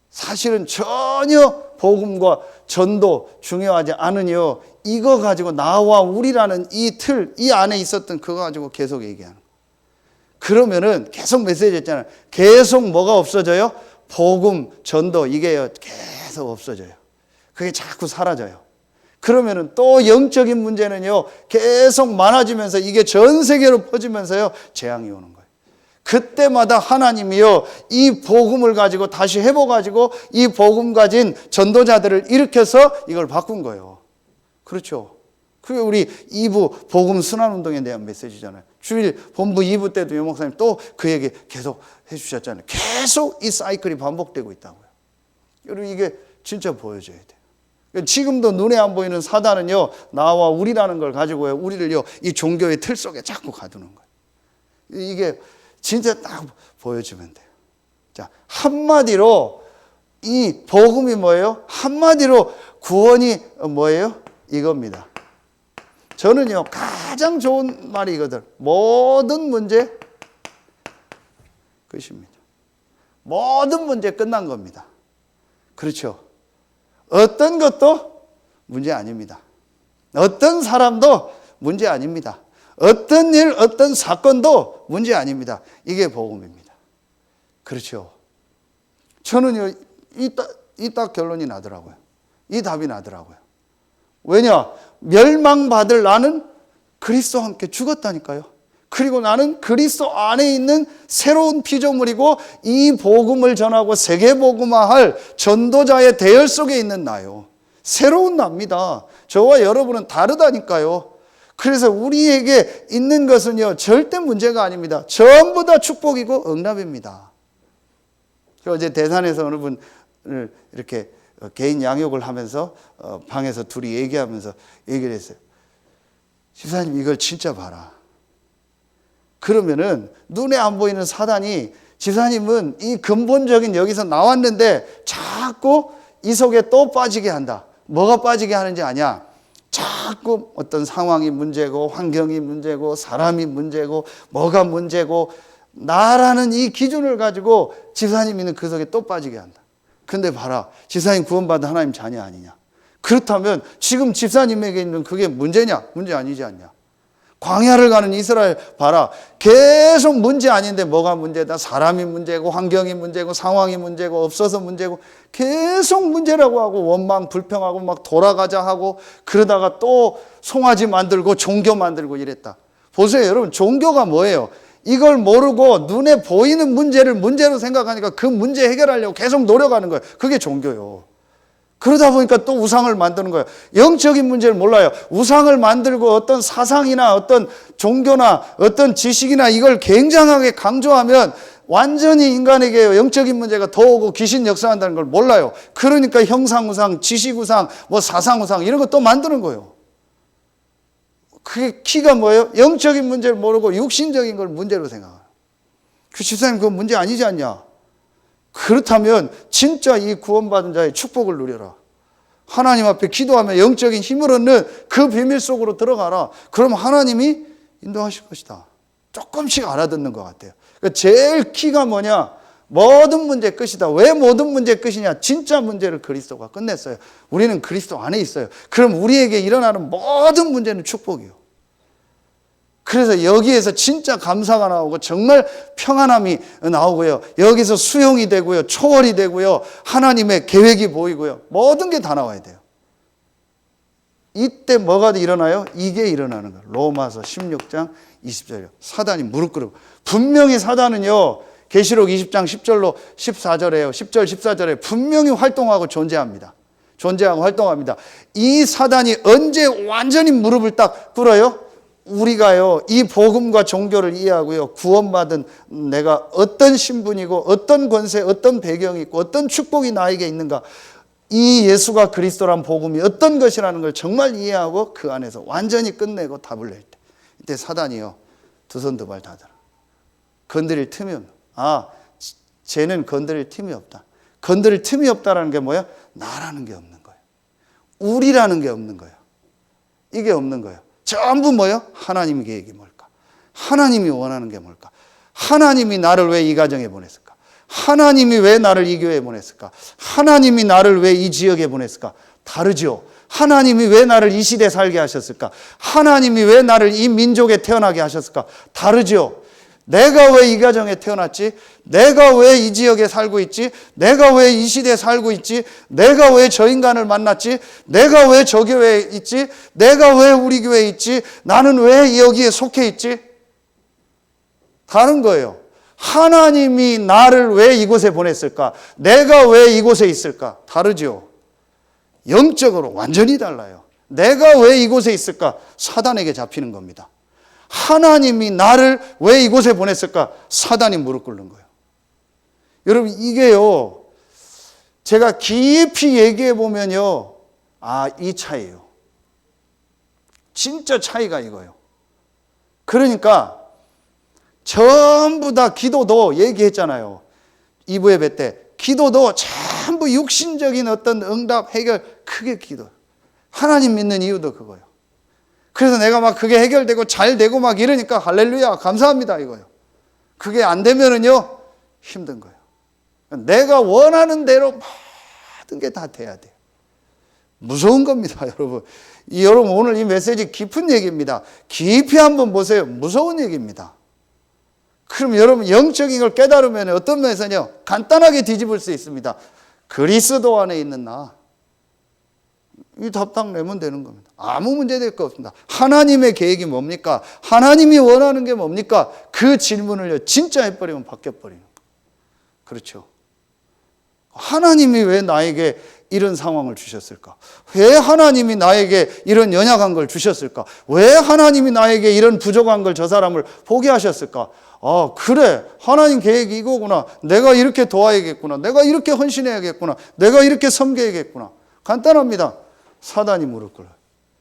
사실은 전혀 복음과 전도 중요하지 않으니요. 이거 가지고 나와 우리라는 이 틀, 이 안에 있었던 그거 가지고 계속 얘기하는 거예요. 그러면은 계속 메시지 했잖아요. 계속 뭐가 없어져요? 복음, 전도 이게요 계속 없어져요. 그게 자꾸 사라져요. 그러면은 또 영적인 문제는요 계속 많아지면서 이게 전 세계로 퍼지면서요 재앙이 오는 거예요. 그때마다 하나님이요 이 복음을 가지고 다시 회복가지고 이 복음 가진 전도자들을 일으켜서 이걸 바꾼 거예요. 그렇죠. 그게 우리 2부 복음 순환운동에 대한 메시지잖아요. 주일 본부 2부 때도 유 목사님 또 그 얘기 계속 해주셨잖아요. 계속 이 사이클이 반복되고 있다고요. 여러분 이게 진짜 보여져야 돼요. 지금도 눈에 안 보이는 사단은요 나와 우리라는 걸 가지고요 우리를요 이 종교의 틀 속에 자꾸 가두는 거예요. 이게 진짜 딱 보여주면 돼요. 자, 한마디로 이 복음이 뭐예요? 한마디로 구원이 뭐예요? 이겁니다. 저는요 가장 좋은 말이 이거든. 모든 문제 끝입니다. 모든 문제 끝난 겁니다. 그렇죠. 어떤 것도 문제 아닙니다. 어떤 사람도 문제 아닙니다. 어떤 일, 어떤 사건도 문제 아닙니다. 이게 복음입니다. 그렇죠. 저는요, 이 딱 결론이 나더라고요. 이 답이 나더라고요. 왜냐? 멸망받을 나는 그리스도와 함께 죽었다니까요. 그리고 나는 그리스도 안에 있는 새로운 피조물이고 이 복음을 전하고 세계복음화할 전도자의 대열 속에 있는 나요. 새로운 나입니다. 저와 여러분은 다르다니까요. 그래서 우리에게 있는 것은요 절대 문제가 아닙니다. 전부 다 축복이고 응답입니다. 어제 대산에서 어느 분을 이렇게 개인 양육을 하면서 방에서 둘이 얘기하면서 얘기를 했어요. 집사님 이걸 진짜 봐라. 그러면은 눈에 안 보이는 사단이 집사님은 이 근본적인 여기서 나왔는데 자꾸 이 속에 또 빠지게 한다. 뭐가 빠지게 하는지 아냐? 자꾸 어떤 상황이 문제고 환경이 문제고 사람이 문제고 뭐가 문제고 나라는 이 기준을 가지고 집사님이는 그 속에 또 빠지게 한다. 근데 봐라. 집사님 구원받은 하나님 자녀 아니냐. 그렇다면 지금 집사님에게 있는 그게 문제냐? 문제 아니지 않냐. 광야를 가는 이스라엘 봐라. 계속 문제 아닌데 뭐가 문제다. 사람이 문제고 환경이 문제고 상황이 문제고 없어서 문제고 계속 문제라고 하고 원망 불평하고 막 돌아가자 하고 그러다가 또 송아지 만들고 종교 만들고 이랬다. 보세요 여러분. 종교가 뭐예요? 이걸 모르고 눈에 보이는 문제를 문제로 생각하니까 그 문제 해결하려고 계속 노력하는 거예요. 그게 종교요. 그러다 보니까 또 우상을 만드는 거예요. 영적인 문제를 몰라요. 우상을 만들고 어떤 사상이나 어떤 종교나 어떤 지식이나 이걸 굉장하게 강조하면 완전히 인간에게 영적인 문제가 더 오고 귀신 역사한다는 걸 몰라요. 그러니까 형상우상, 지식우상, 뭐 사상우상 이런 거 또 만드는 거예요. 그게 키가 뭐예요? 영적인 문제를 모르고 육신적인 걸 문제로 생각해요. 그 집사님 그건 문제 아니지 않냐? 그렇다면 진짜 이 구원받은 자의 축복을 누려라. 하나님 앞에 기도하며 영적인 힘을 얻는 그 비밀 속으로 들어가라. 그럼 하나님이 인도하실 것이다. 조금씩 알아듣는 것 같아요. 그러니까 제일 키가 뭐냐? 모든 문제 끝이다. 왜 모든 문제 끝이냐? 진짜 문제를 그리스도가 끝냈어요. 우리는 그리스도 안에 있어요. 그럼 우리에게 일어나는 모든 문제는 축복이에요. 그래서 여기에서 진짜 감사가 나오고 정말 평안함이 나오고요. 여기서 수용이 되고요. 초월이 되고요. 하나님의 계획이 보이고요. 모든 게 다 나와야 돼요. 이때 뭐가 일어나요? 이게 일어나는 거예요. 로마서 16장 20절이요. 사단이 무릎 꿇고 분명히 사단은요. 계시록 20장 10절로 14절에요. 10절 14절에 분명히 활동하고 존재합니다. 존재하고 활동합니다. 이 사단이 언제 완전히 무릎을 딱 꿇어요? 우리가요, 이 복음과 종교를 이해하고요, 구원받은 내가 어떤 신분이고, 어떤 권세, 어떤 배경이 있고, 어떤 축복이 나에게 있는가, 이 예수가 그리스도란 복음이 어떤 것이라는 걸 정말 이해하고 그 안에서 완전히 끝내고 답을 낼 때, 이때 사단이요, 두 손 두 발 다 들어. 건드릴 틈이 없는. 쟤는 건드릴 틈이 없다. 건드릴 틈이 없다라는 게 뭐야? 나라는 게 없는 거예요. 우리라는 게 없는 거예요. 이게 없는 거예요. 전부 뭐예요? 하나님의 계획이 뭘까? 하나님이 원하는 게 뭘까? 하나님이 나를 왜 이 가정에 보냈을까? 하나님이 왜 나를 이 교회에 보냈을까? 하나님이 나를 왜 이 지역에 보냈을까? 다르죠. 하나님이 왜 나를 이 시대에 살게 하셨을까? 하나님이 왜 나를 이 민족에 태어나게 하셨을까? 다르죠. 내가 왜 이 가정에 태어났지? 내가 왜 이 지역에 살고 있지? 내가 왜 이 시대에 살고 있지? 내가 왜 저 인간을 만났지? 내가 왜 저 교회에 있지? 내가 왜 우리 교회에 있지? 나는 왜 여기에 속해 있지? 다른 거예요. 하나님이 나를 왜 이곳에 보냈을까? 내가 왜 이곳에 있을까? 다르죠. 영적으로 완전히 달라요. 내가 왜 이곳에 있을까? 사단에게 잡히는 겁니다. 하나님이 나를 왜 이곳에 보냈을까? 사단이 무릎 꿇는 거예요. 여러분, 이게요, 제가 깊이 얘기해 보면요, 이 차이예요. 진짜 차이가 이거예요. 그러니까 전부 다 기도도 얘기했잖아요. 2부 예배 때 기도도 전부 육신적인 어떤 응답, 해결, 크게 기도. 하나님 믿는 이유도 그거예요. 그래서 내가 막 그게 해결되고 잘 되고 막 이러니까 할렐루야 감사합니다 이거예요. 그게 안 되면은요 힘든 거예요. 내가 원하는 대로 모든 게 다 돼야 돼요. 무서운 겁니다, 여러분. 여러분 오늘 이 메시지 깊은 얘기입니다. 깊이 한번 보세요. 무서운 얘기입니다. 그럼 여러분 영적인 걸 깨달으면 어떤 면에서요 간단하게 뒤집을 수 있습니다. 그리스도 안에 있는 나. 이 답 딱 내면 되는 겁니다. 아무 문제 될 거 없습니다. 하나님의 계획이 뭡니까? 하나님이 원하는 게 뭡니까? 그 질문을요 진짜 해버리면 바뀌어버리는 거예요. 그렇죠. 하나님이 왜 나에게 이런 상황을 주셨을까? 왜 하나님이 나에게 이런 연약한 걸 주셨을까? 왜 하나님이 나에게 이런 부족한 걸 저 사람을 보게 하셨을까? 그래. 하나님 계획이 이거구나. 내가 이렇게 도와야겠구나. 내가 이렇게 헌신해야겠구나. 내가 이렇게 섬겨야겠구나. 간단합니다. 사단이 무릎 꿇어요.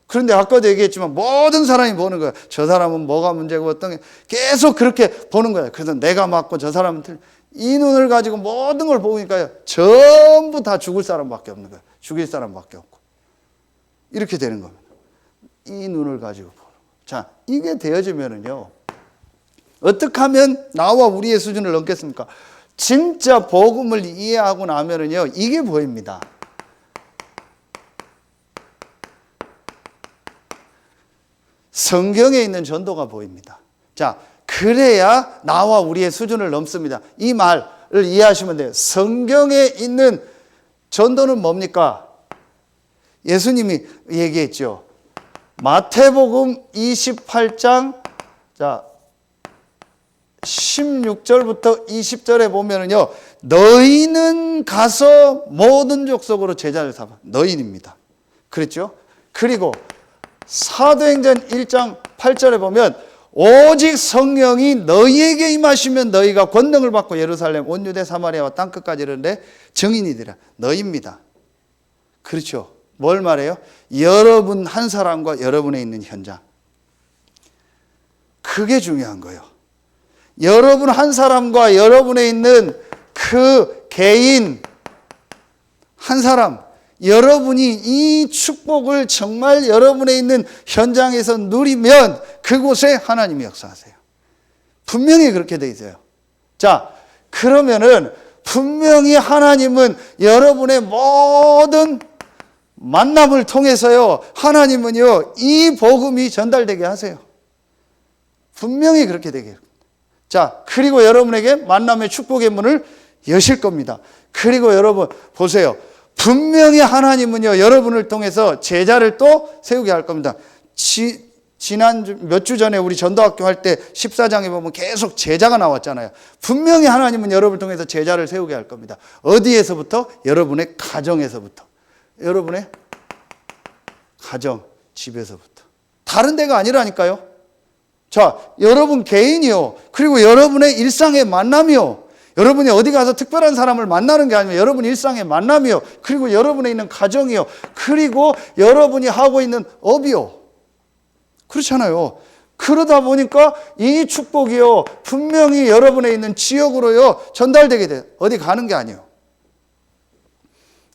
그런데 아까도 얘기했지만 모든 사람이 보는 거예요. 저 사람은 뭐가 문제고 어떤 게 계속 그렇게 보는 거예요. 그래서 내가 맞고 저 사람은 틀려. 이 눈을 가지고 모든 걸 보니까요. 전부 다 죽을 사람밖에 없는 거예요. 죽일 사람밖에 없고. 이렇게 되는 겁니다. 이 눈을 가지고 보는 거예요. 자, 이게 되어지면은요. 어떻게 하면 나와 우리의 수준을 넘겠습니까? 진짜 복음을 이해하고 나면은요. 이게 보입니다. 성경에 있는 전도가 보입니다. 자, 그래야 나와 우리의 수준을 넘습니다. 이 말을 이해하시면 돼요. 성경에 있는 전도는 뭡니까? 예수님이 얘기했죠. 마태복음 28장 16절부터 20절에 보면은요, 너희는 가서 모든 족속으로 제자를 삼아. 너희입니다. 그랬죠? 그리고 사도행전 1장 8절에 보면 오직 성령이 너희에게 임하시면 너희가 권능을 받고 예루살렘 온 유대 사마리아와 땅끝까지 이르는데 증인이 되리라. 너희입니다. 그렇죠? 뭘 말해요? 여러분 한 사람과 여러분에 있는 현장. 그게 중요한 거예요. 여러분 한 사람과 여러분에 있는 그 개인 한 사람, 여러분이 이 축복을 정말 여러분에 있는 현장에서 누리면 그곳에 하나님이 역사하세요. 분명히 그렇게 돼 있어요. 자, 그러면은 분명히 하나님은 여러분의 모든 만남을 통해서요, 하나님은요, 이 복음이 전달되게 하세요. 분명히 그렇게 되게. 자, 그리고 여러분에게 만남의 축복의 문을 여실 겁니다. 그리고 여러분, 보세요. 분명히 하나님은요, 여러분을 통해서 제자를 또 세우게 할 겁니다. 지난 몇 주 전에 우리 전도학교 할 때 14장에 보면 계속 제자가 나왔잖아요. 분명히 하나님은 여러분을 통해서 제자를 세우게 할 겁니다. 어디에서부터? 여러분의 가정에서부터. 여러분의 가정, 집에서부터. 다른 데가 아니라니까요. 자, 여러분 개인이요. 그리고 여러분의 일상의 만남이요. 여러분이 어디 가서 특별한 사람을 만나는 게 아니면 여러분 일상의 만남이요. 그리고 여러분에 있는 가정이요. 그리고 여러분이 하고 있는 업이요. 그렇잖아요. 그러다 보니까 이 축복이요. 분명히 여러분에 있는 지역으로요. 전달되게 돼요. 어디 가는 게 아니에요.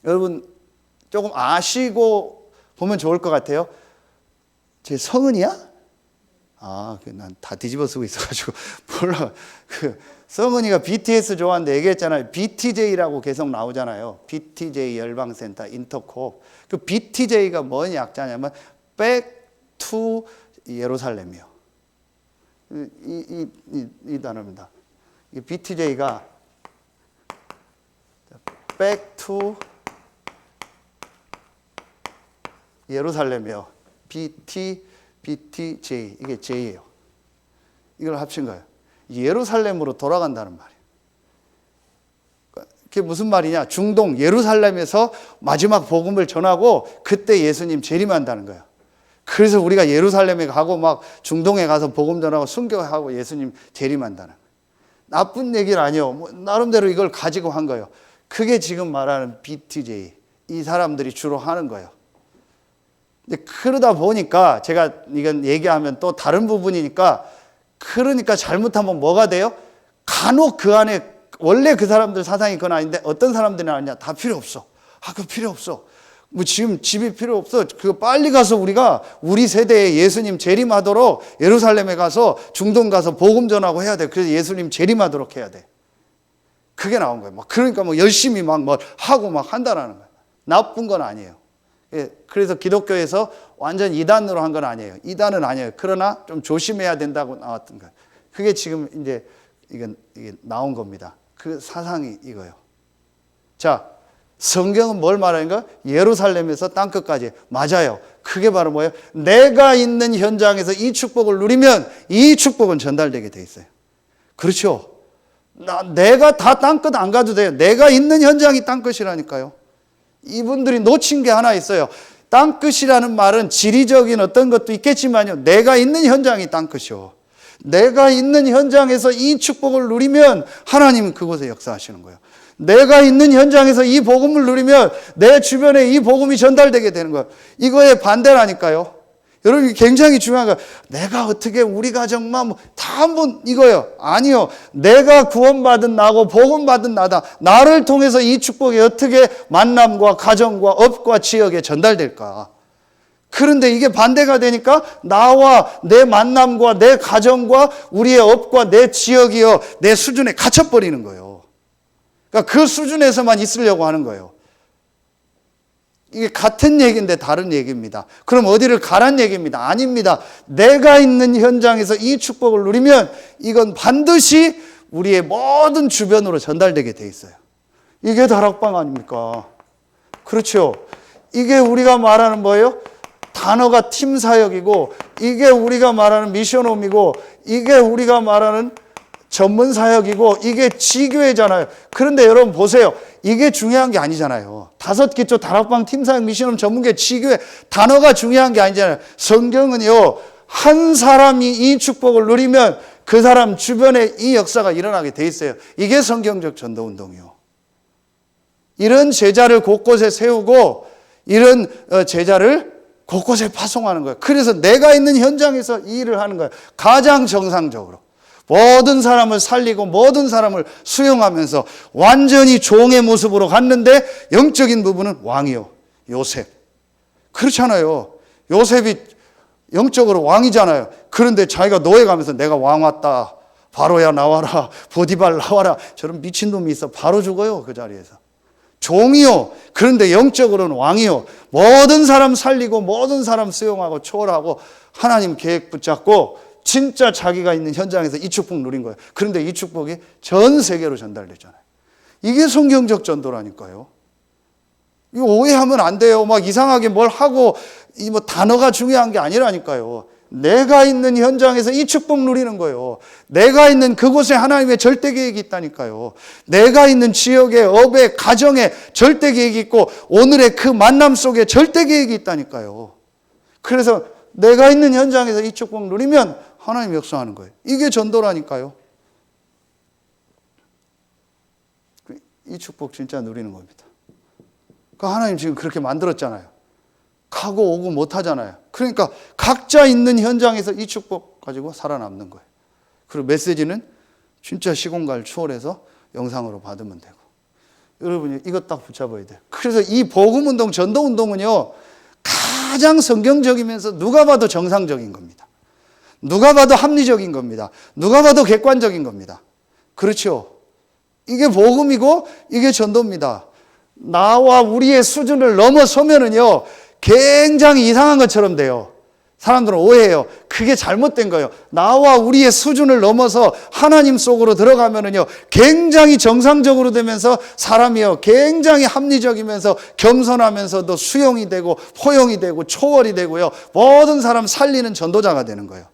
여러분 조금 아시고 보면 좋을 것 같아요. 제 성은이야? 난 다 뒤집어 쓰고 있어가지고 몰라. 성은이가 BTS 좋아하는데 얘기했잖아요. BTJ라고 계속 나오잖아요. BTJ 열방센터 인터코. 그 BTJ가 뭔 약자냐면 Back to 예루살렘이요. 이 단어입니다. 이 BTJ가 Back to 예루살렘이요. BTJ 이게 J예요. 이걸 합친 거예요. 예루살렘으로 돌아간다는 말이에요. 그게 무슨 말이냐? 중동 예루살렘에서 마지막 복음을 전하고 그때 예수님 재림한다는 거예요. 그래서 우리가 예루살렘에 가고 막 중동에 가서 복음 전하고 순교하고 예수님 재림한다는 거예요. 나쁜 얘기는 아니에요. 나름대로 이걸 가지고 한 거예요. 그게 지금 말하는 BTJ. 이 사람들이 주로 하는 거예요. 근데 그러다 보니까 제가 이건 얘기하면 또 다른 부분이니까 그러니까 잘못하면 뭐가 돼요? 간혹 그 안에 원래 그 사람들 사상이 그건 아닌데 어떤 사람들이 아니냐 다 필요 없어. 그거 필요 없어. 뭐 지금 집이 필요 없어. 그거 빨리 가서 우리가 우리 세대에 예수님 재림하도록 예루살렘에 가서 중동 가서 복음 전하고 해야 돼. 그래서 예수님 재림하도록 해야 돼. 그게 나온 거예요. 그러니까 열심히 뭐 하고 막 한다라는 거예요. 나쁜 건 아니에요. 그래서 기독교에서 완전 이단으로 한 건 아니에요. 이단은 아니에요. 그러나 좀 조심해야 된다고 나왔던 거예요. 그게 지금 이제 이게 나온 겁니다. 그 사상이 이거예요. 자, 성경은 뭘 말하는가? 예루살렘에서 땅끝까지. 맞아요. 그게 바로 뭐예요? 내가 있는 현장에서 이 축복을 누리면 이 축복은 전달되게 돼 있어요. 그렇죠? 내가 다 땅끝 안 가도 돼요. 내가 있는 현장이 땅끝이라니까요. 이분들이 놓친 게 하나 있어요. 땅끝이라는 말은 지리적인 어떤 것도 있겠지만요. 내가 있는 현장이 땅끝이요. 내가 있는 현장에서 이 축복을 누리면 하나님은 그곳에 역사하시는 거예요. 내가 있는 현장에서 이 복음을 누리면 내 주변에 이 복음이 전달되게 되는 거예요. 이거의 반대라니까요. 여러분 굉장히 중요한 거예요. 내가 어떻게 우리 가정만 다 한번 이거요. 아니요. 내가 구원받은 나고 복음받은 나다. 나를 통해서 이 축복이 어떻게 만남과 가정과 업과 지역에 전달될까. 그런데 이게 반대가 되니까 나와 내 만남과 내 가정과 우리의 업과 내 지역이요. 내 수준에 갇혀버리는 거예요. 그러니까 그 수준에서만 있으려고 하는 거예요. 이게 같은 얘기인데 다른 얘기입니다. 그럼 어디를 가란 얘기입니다. 아닙니다. 내가 있는 현장에서 이 축복을 누리면 이건 반드시 우리의 모든 주변으로 전달되게 돼 있어요. 이게 다락방 아닙니까? 그렇죠. 이게 우리가 말하는 뭐예요? 단어가 팀사역이고 이게 우리가 말하는 미션홈이고 이게 우리가 말하는 전문 사역이고 이게 지교회잖아요. 그런데 여러분 보세요. 이게 중요한 게 아니잖아요. 5기초 다락방 팀사역 미션홈 전문교회 지교회 단어가 중요한 게 아니잖아요. 성경은요, 한 사람이 이 축복을 누리면 그 사람 주변에 이 역사가 일어나게 돼 있어요. 이게 성경적 전도운동이요. 이런 제자를 곳곳에 세우고 이런 제자를 곳곳에 파송하는 거예요. 그래서 내가 있는 현장에서 이 일을 하는 거예요. 가장 정상적으로. 모든 사람을 살리고 모든 사람을 수용하면서 완전히 종의 모습으로 갔는데 영적인 부분은 왕이요. 요셉. 그렇잖아요. 요셉이 영적으로 왕이잖아요. 그런데 자기가 노예 가면서 내가 왕 왔다. 바로야 나와라. 보디발 나와라. 저런 미친놈이 있어. 바로 죽어요. 그 자리에서. 종이요. 그런데 영적으로는 왕이요. 모든 사람 살리고 모든 사람 수용하고 초월하고 하나님 계획 붙잡고 진짜 자기가 있는 현장에서 이 축복 누린 거예요. 그런데 이 축복이 전 세계로 전달됐잖아요. 이게 성경적 전도라니까요. 이거 오해하면 안 돼요. 막 이상하게 뭘 하고 이 뭐 단어가 중요한 게 아니라니까요. 내가 있는 현장에서 이 축복 누리는 거예요. 내가 있는 그곳에 하나님의 절대 계획이 있다니까요. 내가 있는 지역에, 업에, 가정에 절대 계획이 있고 오늘의 그 만남 속에 절대 계획이 있다니까요. 그래서 내가 있는 현장에서 이 축복 누리면 하나님 역사하는 거예요. 이게 전도라니까요. 이 축복 진짜 누리는 겁니다. 그 하나님 지금 그렇게 만들었잖아요. 가고 오고 못 하잖아요. 그러니까 각자 있는 현장에서 이 축복 가지고 살아남는 거예요. 그리고 메시지는 진짜 시공간을 초월해서 영상으로 받으면 되고. 여러분이 이것 딱 붙잡아야 돼요. 그래서 이 복음운동, 전도운동은요, 가장 성경적이면서 누가 봐도 정상적인 겁니다. 누가 봐도 합리적인 겁니다. 누가 봐도 객관적인 겁니다. 그렇죠? 이게 복음이고 이게 전도입니다. 나와 우리의 수준을 넘어서면은요, 굉장히 이상한 것처럼 돼요. 사람들은 오해해요. 그게 잘못된 거예요. 나와 우리의 수준을 넘어서 하나님 속으로 들어가면은요, 굉장히 정상적으로 되면서 사람이요, 굉장히 합리적이면서 겸손하면서도 수용이 되고 포용이 되고 초월이 되고요, 모든 사람 살리는 전도자가 되는 거예요.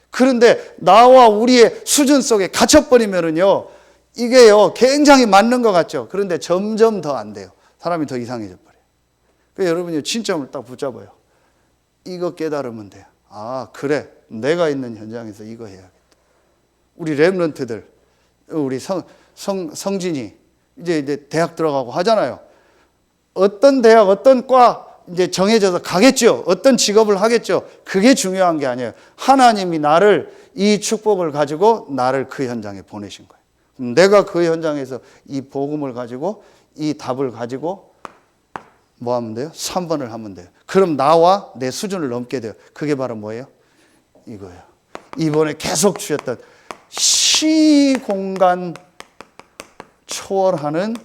그런데 나와 우리의 수준 속에 갇혀버리면은요, 이게요, 굉장히 맞는 것 같죠. 그런데 점점 더 안 돼요. 사람이 더 이상해져 버려요. 그러니까 여러분이 진점을 딱 붙잡아요. 이거 깨달으면 돼요. 아, 그래. 내가 있는 현장에서 이거 해야겠다. 우리 랩런트들, 우리 성진이 이제 대학 들어가고 하잖아요. 어떤 대학, 어떤 과 이제 정해져서 가겠죠. 어떤 직업을 하겠죠. 그게 중요한 게 아니에요. 하나님이 나를 이 축복을 가지고 나를 그 현장에 보내신 거예요. 내가 그 현장에서 이 복음을 가지고 이 답을 가지고 뭐 하면 돼요? 3번을 하면 돼요. 그럼 나와 내 수준을 넘게 돼요. 그게 바로 뭐예요? 이거예요. 이번에 계속 주셨던 시공간 초월하는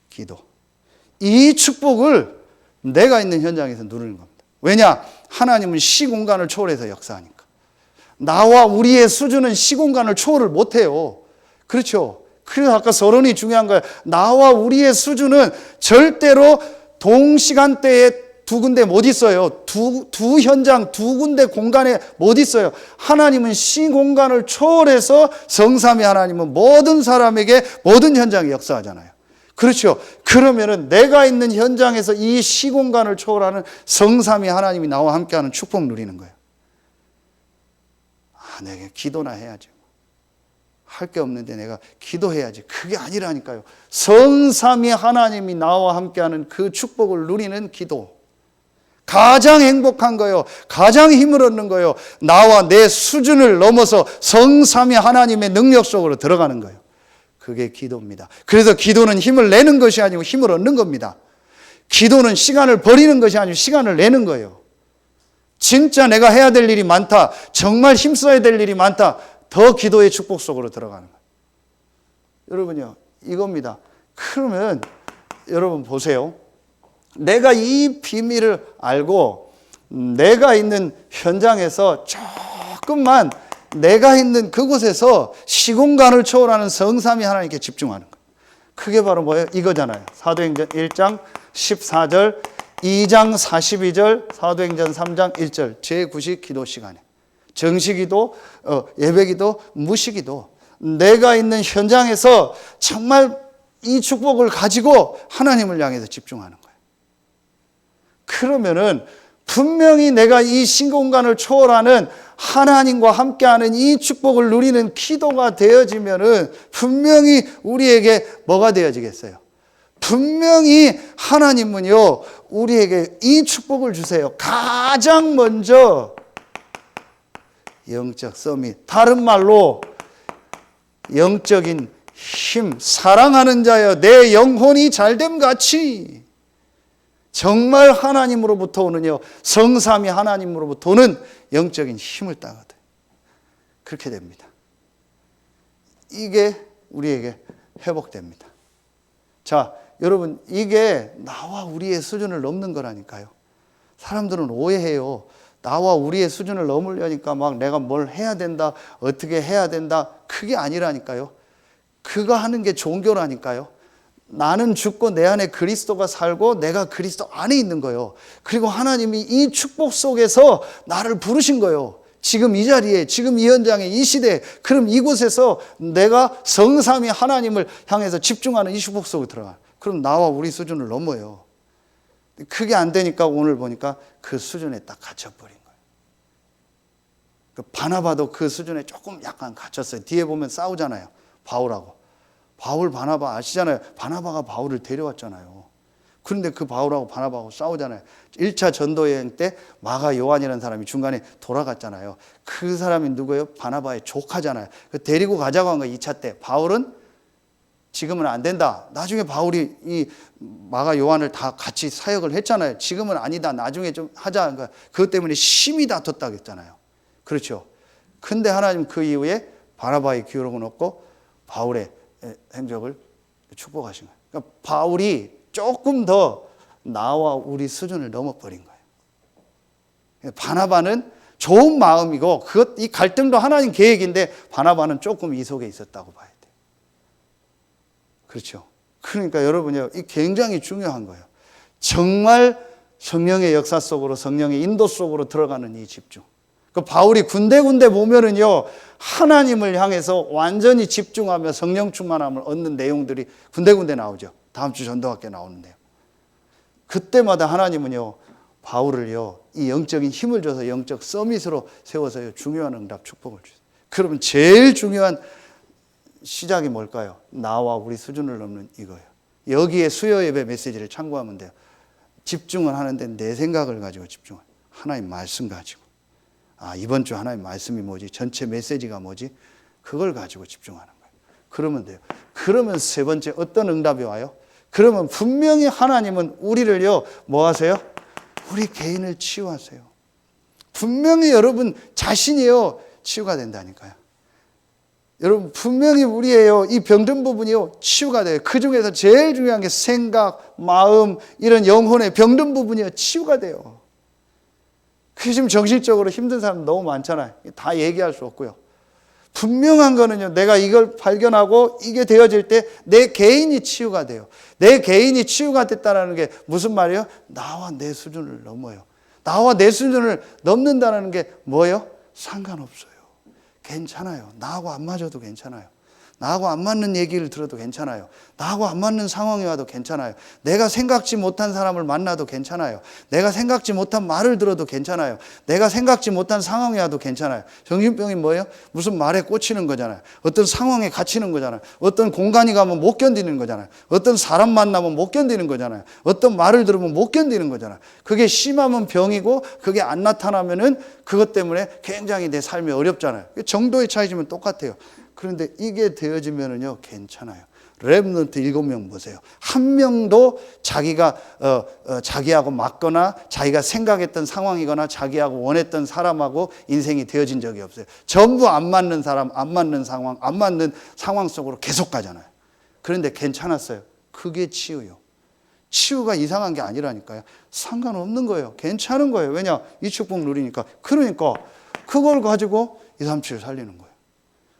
기도. 이 축복을 내가 있는 현장에서 누리는 겁니다. 왜냐? 하나님은 시공간을 초월해서 역사하니까. 나와 우리의 수준은 시공간을 초월을 못해요. 그렇죠? 그래서 아까 서론이 중요한 거예요. 나와 우리의 수준은 절대로 동시간대에 두 군데 못 있어요. 두 현장, 두 군데 공간에 못 있어요. 하나님은 시공간을 초월해서 성삼위 하나님은 모든 사람에게 모든 현장에 역사하잖아요. 그렇죠. 그러면은 내가 있는 현장에서 이 시공간을 초월하는 성삼위 하나님이 나와 함께하는 축복 누리는 거예요. 아, 내가 기도나 해야지. 할 게 없는데 내가 기도해야지. 그게 아니라니까요. 성삼위 하나님이 나와 함께하는 그 축복을 누리는 기도. 가장 행복한 거예요. 가장 힘을 얻는 거예요. 나와 내 수준을 넘어서 성삼위 하나님의 능력 속으로 들어가는 거예요. 그게 기도입니다. 그래서 기도는 힘을 내는 것이 아니고 힘을 얻는 겁니다. 기도는 시간을 버리는 것이 아니고 시간을 내는 거예요. 진짜 내가 해야 될 일이 많다. 정말 힘써야 될 일이 많다. 더 기도의 축복 속으로 들어가는 거예요. 여러분요, 이겁니다. 그러면 여러분 보세요. 내가 이 비밀을 알고 내가 있는 현장에서 조금만 내가 있는 그곳에서 시공간을 초월하는 성삼위 하나님께 집중하는 거예요. 그게 바로 뭐예요? 이거잖아요. 사도행전 1장 14절, 2장 42절, 사도행전 3장 1절, 제9식 기도 시간에 정식이도 예배기도 무식이도 내가 있는 현장에서 정말 이 축복을 가지고 하나님을 향해서 집중하는 거예요. 그러면은 분명히 내가 이 신공간을 초월하는 하나님과 함께하는 이 축복을 누리는 기도가 되어지면은 분명히 우리에게 뭐가 되어지겠어요? 분명히 하나님은요, 우리에게 이 축복을 주세요. 가장 먼저 영적 서밋, 다른 말로 영적인 힘, 사랑하는 자여 내 영혼이 잘됨 같이 정말 하나님으로부터 오는요, 성삼위 하나님으로부터 오는 영적인 힘을 따거든. 그렇게 됩니다. 이게 우리에게 회복됩니다. 자, 여러분, 이게 나와 우리의 수준을 넘는 거라니까요. 사람들은 오해해요. 나와 우리의 수준을 넘으려니까 막 내가 뭘 해야 된다, 어떻게 해야 된다. 그게 아니라니까요. 그거 하는 게 종교라니까요. 나는 죽고 내 안에 그리스도가 살고 내가 그리스도 안에 있는 거예요. 그리고 하나님이 이 축복 속에서 나를 부르신 거예요. 지금 이 자리에, 지금 이 현장에, 이 시대에, 그럼 이곳에서 내가 성삼위 하나님을 향해서 집중하는 이 축복 속에 들어가. 그럼 나와 우리 수준을 넘어요. 그게 안 되니까 오늘 보니까 그 수준에 딱 갇혀버린 거예요. 바나바도 그 수준에 조금 약간 갇혔어요. 뒤에 보면 싸우잖아요. 바울하고. 바울 바나바 아시잖아요. 바나바가 바울을 데려왔잖아요. 그런데 그 바울하고 바나바하고 싸우잖아요. 1차 전도여행 때 마가 요한이라는 사람이 중간에 돌아갔잖아요. 그 사람이 누구예요? 바나바의 조카잖아요. 데리고 가자고 한 거예요. 2차 때. 바울은 지금은 안 된다. 나중에 바울이 이 마가 요한을 다 같이 사역을 했잖아요. 지금은 아니다. 나중에 좀 하자. 그것 때문에 심히 다퉜다고 했잖아요. 그렇죠. 근데 하나님 그 이후에 바나바의 기록을 얻고 바울의 행적을 축복하신 거예요. 그러니까 바울이 조금 더 나와 우리 수준을 넘어버린 거예요. 바나바는 좋은 마음이고 이 갈등도 하나님 계획인데 바나바는 조금 이 속에 있었다고 봐야 돼요. 그렇죠. 그러니까 여러분요, 이 굉장히 중요한 거예요. 정말 성령의 역사 속으로, 성령의 인도 속으로 들어가는 이 집중. 그 바울이 군데군데 보면은요, 하나님을 향해서 완전히 집중하며 성령 충만함을 얻는 내용들이 군데군데 나오죠. 다음 주 전도학교에 나오는데요. 그때마다 하나님은요, 바울을요, 이 영적인 힘을 줘서 영적 서밋으로 세워서요, 중요한 응답 축복을 주세요. 그러면 제일 중요한 시작이 뭘까요? 나와 우리 수준을 넘는 이거예요. 여기에 수요 예배 메시지를 참고하면 돼요. 집중을 하는데 내 생각을 가지고 집중을. 하나님 말씀 가지고. 아, 이번 주 하나님 말씀이 뭐지? 전체 메시지가 뭐지? 그걸 가지고 집중하는 거예요. 그러면 돼요. 그러면 세 번째 어떤 응답이 와요? 그러면 분명히 하나님은 우리를요, 뭐 하세요? 우리 개인을 치유하세요. 분명히 여러분 자신이요, 치유가 된다니까요. 여러분 분명히 우리의 이 병든 부분이요, 치유가 돼요. 그 중에서 제일 중요한 게 생각, 마음, 이런 영혼의 병든 부분이요, 치유가 돼요. 그 지금 정신적으로 힘든 사람 너무 많잖아요. 다 얘기할 수 없고요. 분명한 거는요, 내가 이걸 발견하고 이게 되어질 때 내 개인이 치유가 돼요. 내 개인이 치유가 됐다는 게 무슨 말이에요? 나와 내 수준을 넘어요. 나와 내 수준을 넘는다는 게 뭐예요? 상관없어요. 괜찮아요. 나하고 안 맞아도 괜찮아요. 나하고 안 맞는 얘기를 들어도 괜찮아요. 나하고 안 맞는 상황이 와도 괜찮아요. 내가 생각지 못한 사람을 만나도 괜찮아요. 내가 생각지 못한 말을 들어도 괜찮아요. 내가 생각지 못한 상황이 와도 괜찮아요. 정신병이 뭐예요? 무슨 말에 꽂히는 거잖아요. 어떤 상황에 갇히는 거잖아요. 어떤 공간에 가면 못 견디는 거잖아요. 어떤 사람 만나면 못 견디는 거잖아요. 어떤 말을 들으면 못 견디는 거잖아요. 그게 심하면 병이고 그게 안 나타나면은 그것 때문에 굉장히 내 삶이 어렵잖아요. 정도의 차이지만 똑같아요. 그런데 이게 되어지면은요, 괜찮아요. 렘넌트 7명 보세요. 한 명도 자기가 자기하고 맞거나 자기가 생각했던 상황이거나 자기하고 원했던 사람하고 인생이 되어진 적이 없어요. 전부 안 맞는 사람, 안 맞는 상황, 안 맞는 상황 속으로 계속 가잖아요. 그런데 괜찮았어요. 그게 치유요. 치유가 이상한 게 아니라니까요. 상관없는 거예요. 괜찮은 거예요. 왜냐? 이 축복 누리니까. 그러니까 그걸 가지고 2, 3, 7 살리는 거예요.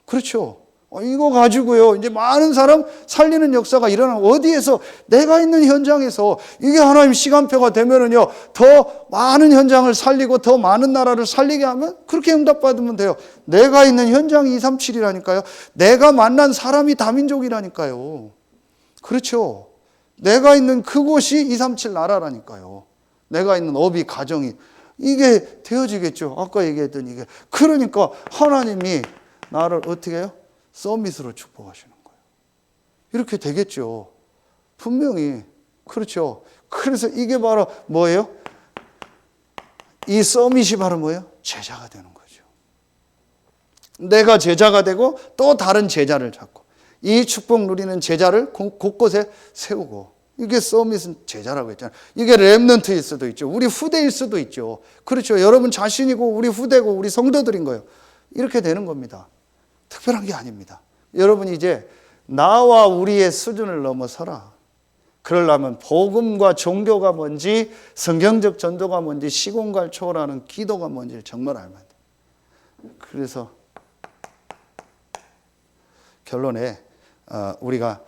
그렇죠. 이거 가지고요, 이제 많은 사람 살리는 역사가 일어나고, 어디에서, 내가 있는 현장에서, 이게 하나님 시간표가 되면은요, 더 많은 현장을 살리고 더 많은 나라를 살리게 하면 그렇게 응답받으면 돼요. 내가 있는 현장이 237이라니까요. 내가 만난 사람이 다민족이라니까요. 그렇죠. 내가 있는 그곳이 237 나라라니까요. 내가 있는 업이, 가정이. 이게 되어지겠죠. 아까 얘기했던 이게. 그러니까 하나님이 나를 어떻게 해요? 서밋으로 축복하시는 거예요. 이렇게 되겠죠. 분명히. 그렇죠. 그래서 이게 바로 뭐예요? 이 서밋이 바로 뭐예요? 제자가 되는 거죠. 내가 제자가 되고 또 다른 제자를 잡고 이 축복 누리는 제자를 곳곳에 세우고, 이게 서밋은 제자라고 했잖아요. 이게 렘넌트일 수도 있죠. 우리 후대일 수도 있죠. 그렇죠. 여러분 자신이고 우리 후대고 우리 성도들인 거예요. 이렇게 되는 겁니다. 특별한 게 아닙니다. 여러분 이제 나와 우리의 수준을 넘어서라. 그러려면 복음과 종교가 뭔지, 성경적 전도가 뭔지, 시공갈 초월하는 기도가 뭔지를 정말 알면 돼요. 그래서 결론에 우리가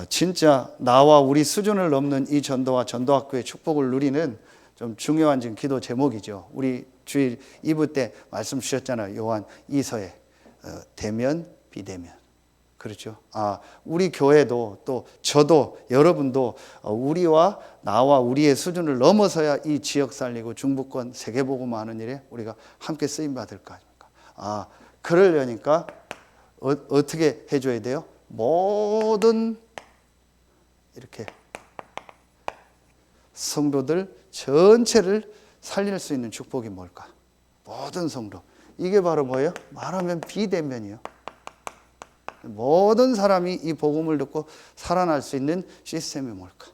진짜 나와 우리 수준을 넘는 이 전도와 전도학교의 축복을 누리는 좀 중요한 지금 기도 제목이죠. 우리 주일 2부 때 말씀 주셨잖아요. 요한 2서에 대면 비대면. 그렇죠. 우리 교회도 또 저도 여러분도 우리와 나와 우리의 수준을 넘어서야 이 지역 살리고 중부권 세계복음 하는 일에 우리가 함께 쓰임 받을 거 아닙니까? 그러려니까 어떻게 해줘야 돼요? 모든 이렇게 성도들 전체를 살릴 수 있는 축복이 뭘까? 모든 성도. 이게 바로 뭐예요? 말하면 비대면이요. 모든 사람이 이 복음을 듣고 살아날 수 있는 시스템이 뭘까?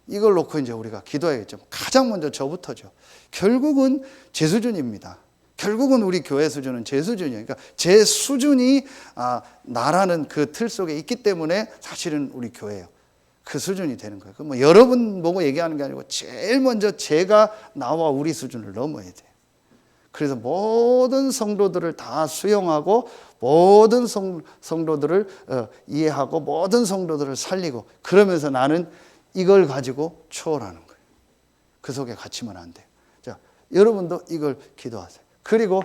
이걸 놓고 이제 우리가 기도해야겠죠. 가장 먼저 저부터죠. 결국은 제 수준입니다. 결국은 우리 교회 수준은 제 수준이에요. 그러니까 제 수준이 나라는 그 틀 속에 있기 때문에 사실은 우리 교회예요. 그 수준이 되는 거예요. 뭐 여러분 보고 얘기하는 게 아니고 제일 먼저 제가 나와 우리 수준을 넘어야 돼요. 그래서 모든 성도들을 다 수용하고 모든 성도들을 이해하고 모든 성도들을 살리고, 그러면서 나는 이걸 가지고 초월하는 거예요. 그 속에 갇히면 안 돼요. 자, 여러분도 이걸 기도하세요. 그리고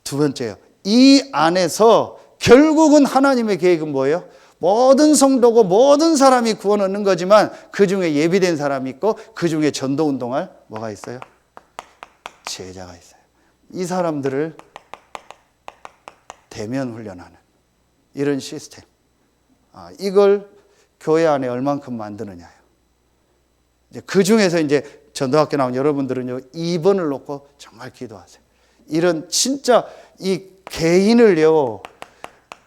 두 번째요. 이 안에서 결국은 하나님의 계획은 뭐예요? 모든 성도고 모든 사람이 구원 얻는 거지만 그 중에 예비된 사람이 있고 그 중에 전도 운동할 뭐가 있어요? 제자가 있어요. 이 사람들을 대면 훈련하는 이런 시스템. 이걸 교회 안에 얼만큼 만드느냐요. 이제 그 중에서 이제 전도학교 나온 여러분들은요, 2번을 놓고 정말 기도하세요. 이런 진짜 이 개인을요,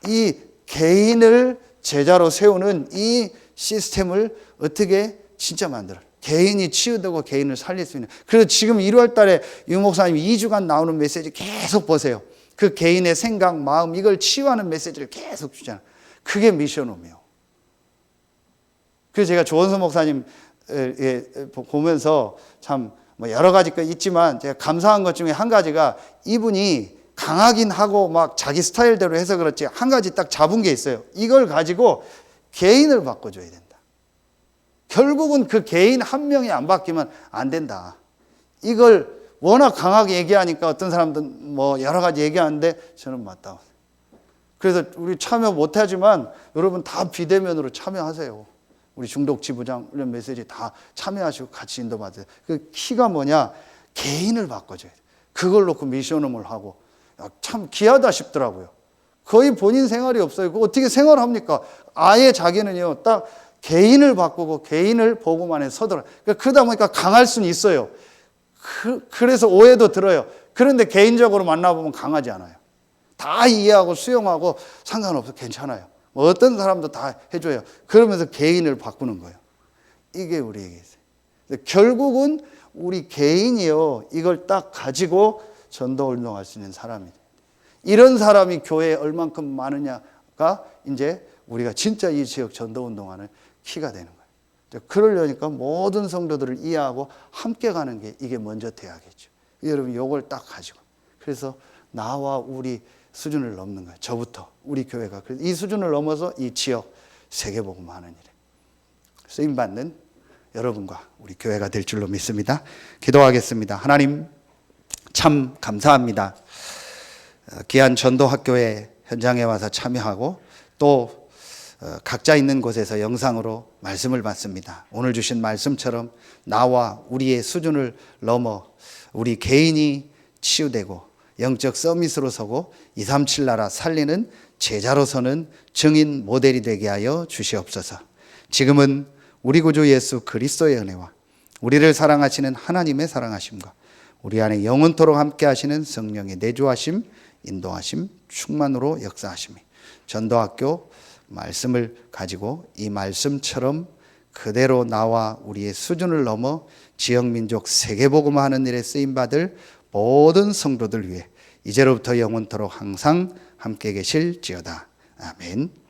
이 개인을 제자로 세우는 이 시스템을 어떻게 진짜 만들어요. 개인이 치유되고 개인을 살릴 수 있는. 그래서 지금 1월 달에 유 목사님 2주간 나오는 메시지 계속 보세요. 그 개인의 생각, 마음, 이걸 치유하는 메시지를 계속 주잖아요. 그게 미션홈이에요. 그래서 제가 조원선 목사님 보면서 참 뭐 여러 가지 거 있지만 제가 감사한 것 중에 한 가지가, 이분이 강하긴 하고 막 자기 스타일대로 해서 그렇지 한 가지 딱 잡은 게 있어요. 이걸 가지고 개인을 바꿔줘야 된다. 결국은 그 개인 한 명이 안 바뀌면 안 된다. 이걸 워낙 강하게 얘기하니까 어떤 사람들은 뭐 여러 가지 얘기하는데 저는 맞다. 그래서 우리 참여 못하지만 여러분 다 비대면으로 참여하세요. 우리 중독 지부장 이런 메시지 다 참여하시고 같이 인도받으세요. 그 키가 뭐냐? 개인을 바꿔줘야 돼요. 그걸 놓고 미션홈을 하고 참 귀하다 싶더라고요. 거의 본인 생활이 없어요. 어떻게 생활합니까? 아예 자기는요, 딱 개인을 바꾸고 개인을 복음 안에 서더라. 그러다 보니까 강할 수는 있어요. 그래서 오해도 들어요. 그런데 개인적으로 만나보면 강하지 않아요. 다 이해하고 수용하고 상관없어, 괜찮아요. 뭐 어떤 사람도 다 해줘요. 그러면서 개인을 바꾸는 거예요. 이게 우리에게 있어요. 결국은 우리 개인이요, 이걸 딱 가지고 전도 운동할 수 있는 사람이 돼요. 이런 사람이 교회에 얼만큼 많으냐가 이제 우리가 진짜 이 지역 전도 운동하는 키가 되는 거예요. 그러려니까 모든 성도들을 이해하고 함께 가는 게 이게 먼저 돼야겠죠. 여러분 이걸 딱 가지고, 그래서 나와 우리 수준을 넘는 거예요. 저부터 우리 교회가 이 수준을 넘어서 이 지역 세계복음화하는 일에 쓰임받는 여러분과 우리 교회가 될 줄로 믿습니다. 기도하겠습니다. 하나님 참 감사합니다. 귀한 전도학교의 현장에 와서 참여하고 또 각자 있는 곳에서 영상으로 말씀을 받습니다. 오늘 주신 말씀처럼 나와 우리의 수준을 넘어 우리 개인이 치유되고 영적 서밋으로 서고 237 나라 살리는 제자로서는 증인 모델이 되게 하여 주시옵소서. 지금은 우리 구주 예수 그리스도의 은혜와 우리를 사랑하시는 하나님의 사랑하심과 우리 안에 영원토록 함께 하시는 성령의 내주하심, 인도하심, 충만으로 역사하심이 전도학교 말씀을 가지고 이 말씀처럼 그대로 나와 우리의 수준을 넘어 지역민족 세계복음화하는 일에 쓰임받을 모든 성도들 위해 이제로부터 영원토록 항상 함께 계실지어다. 아멘.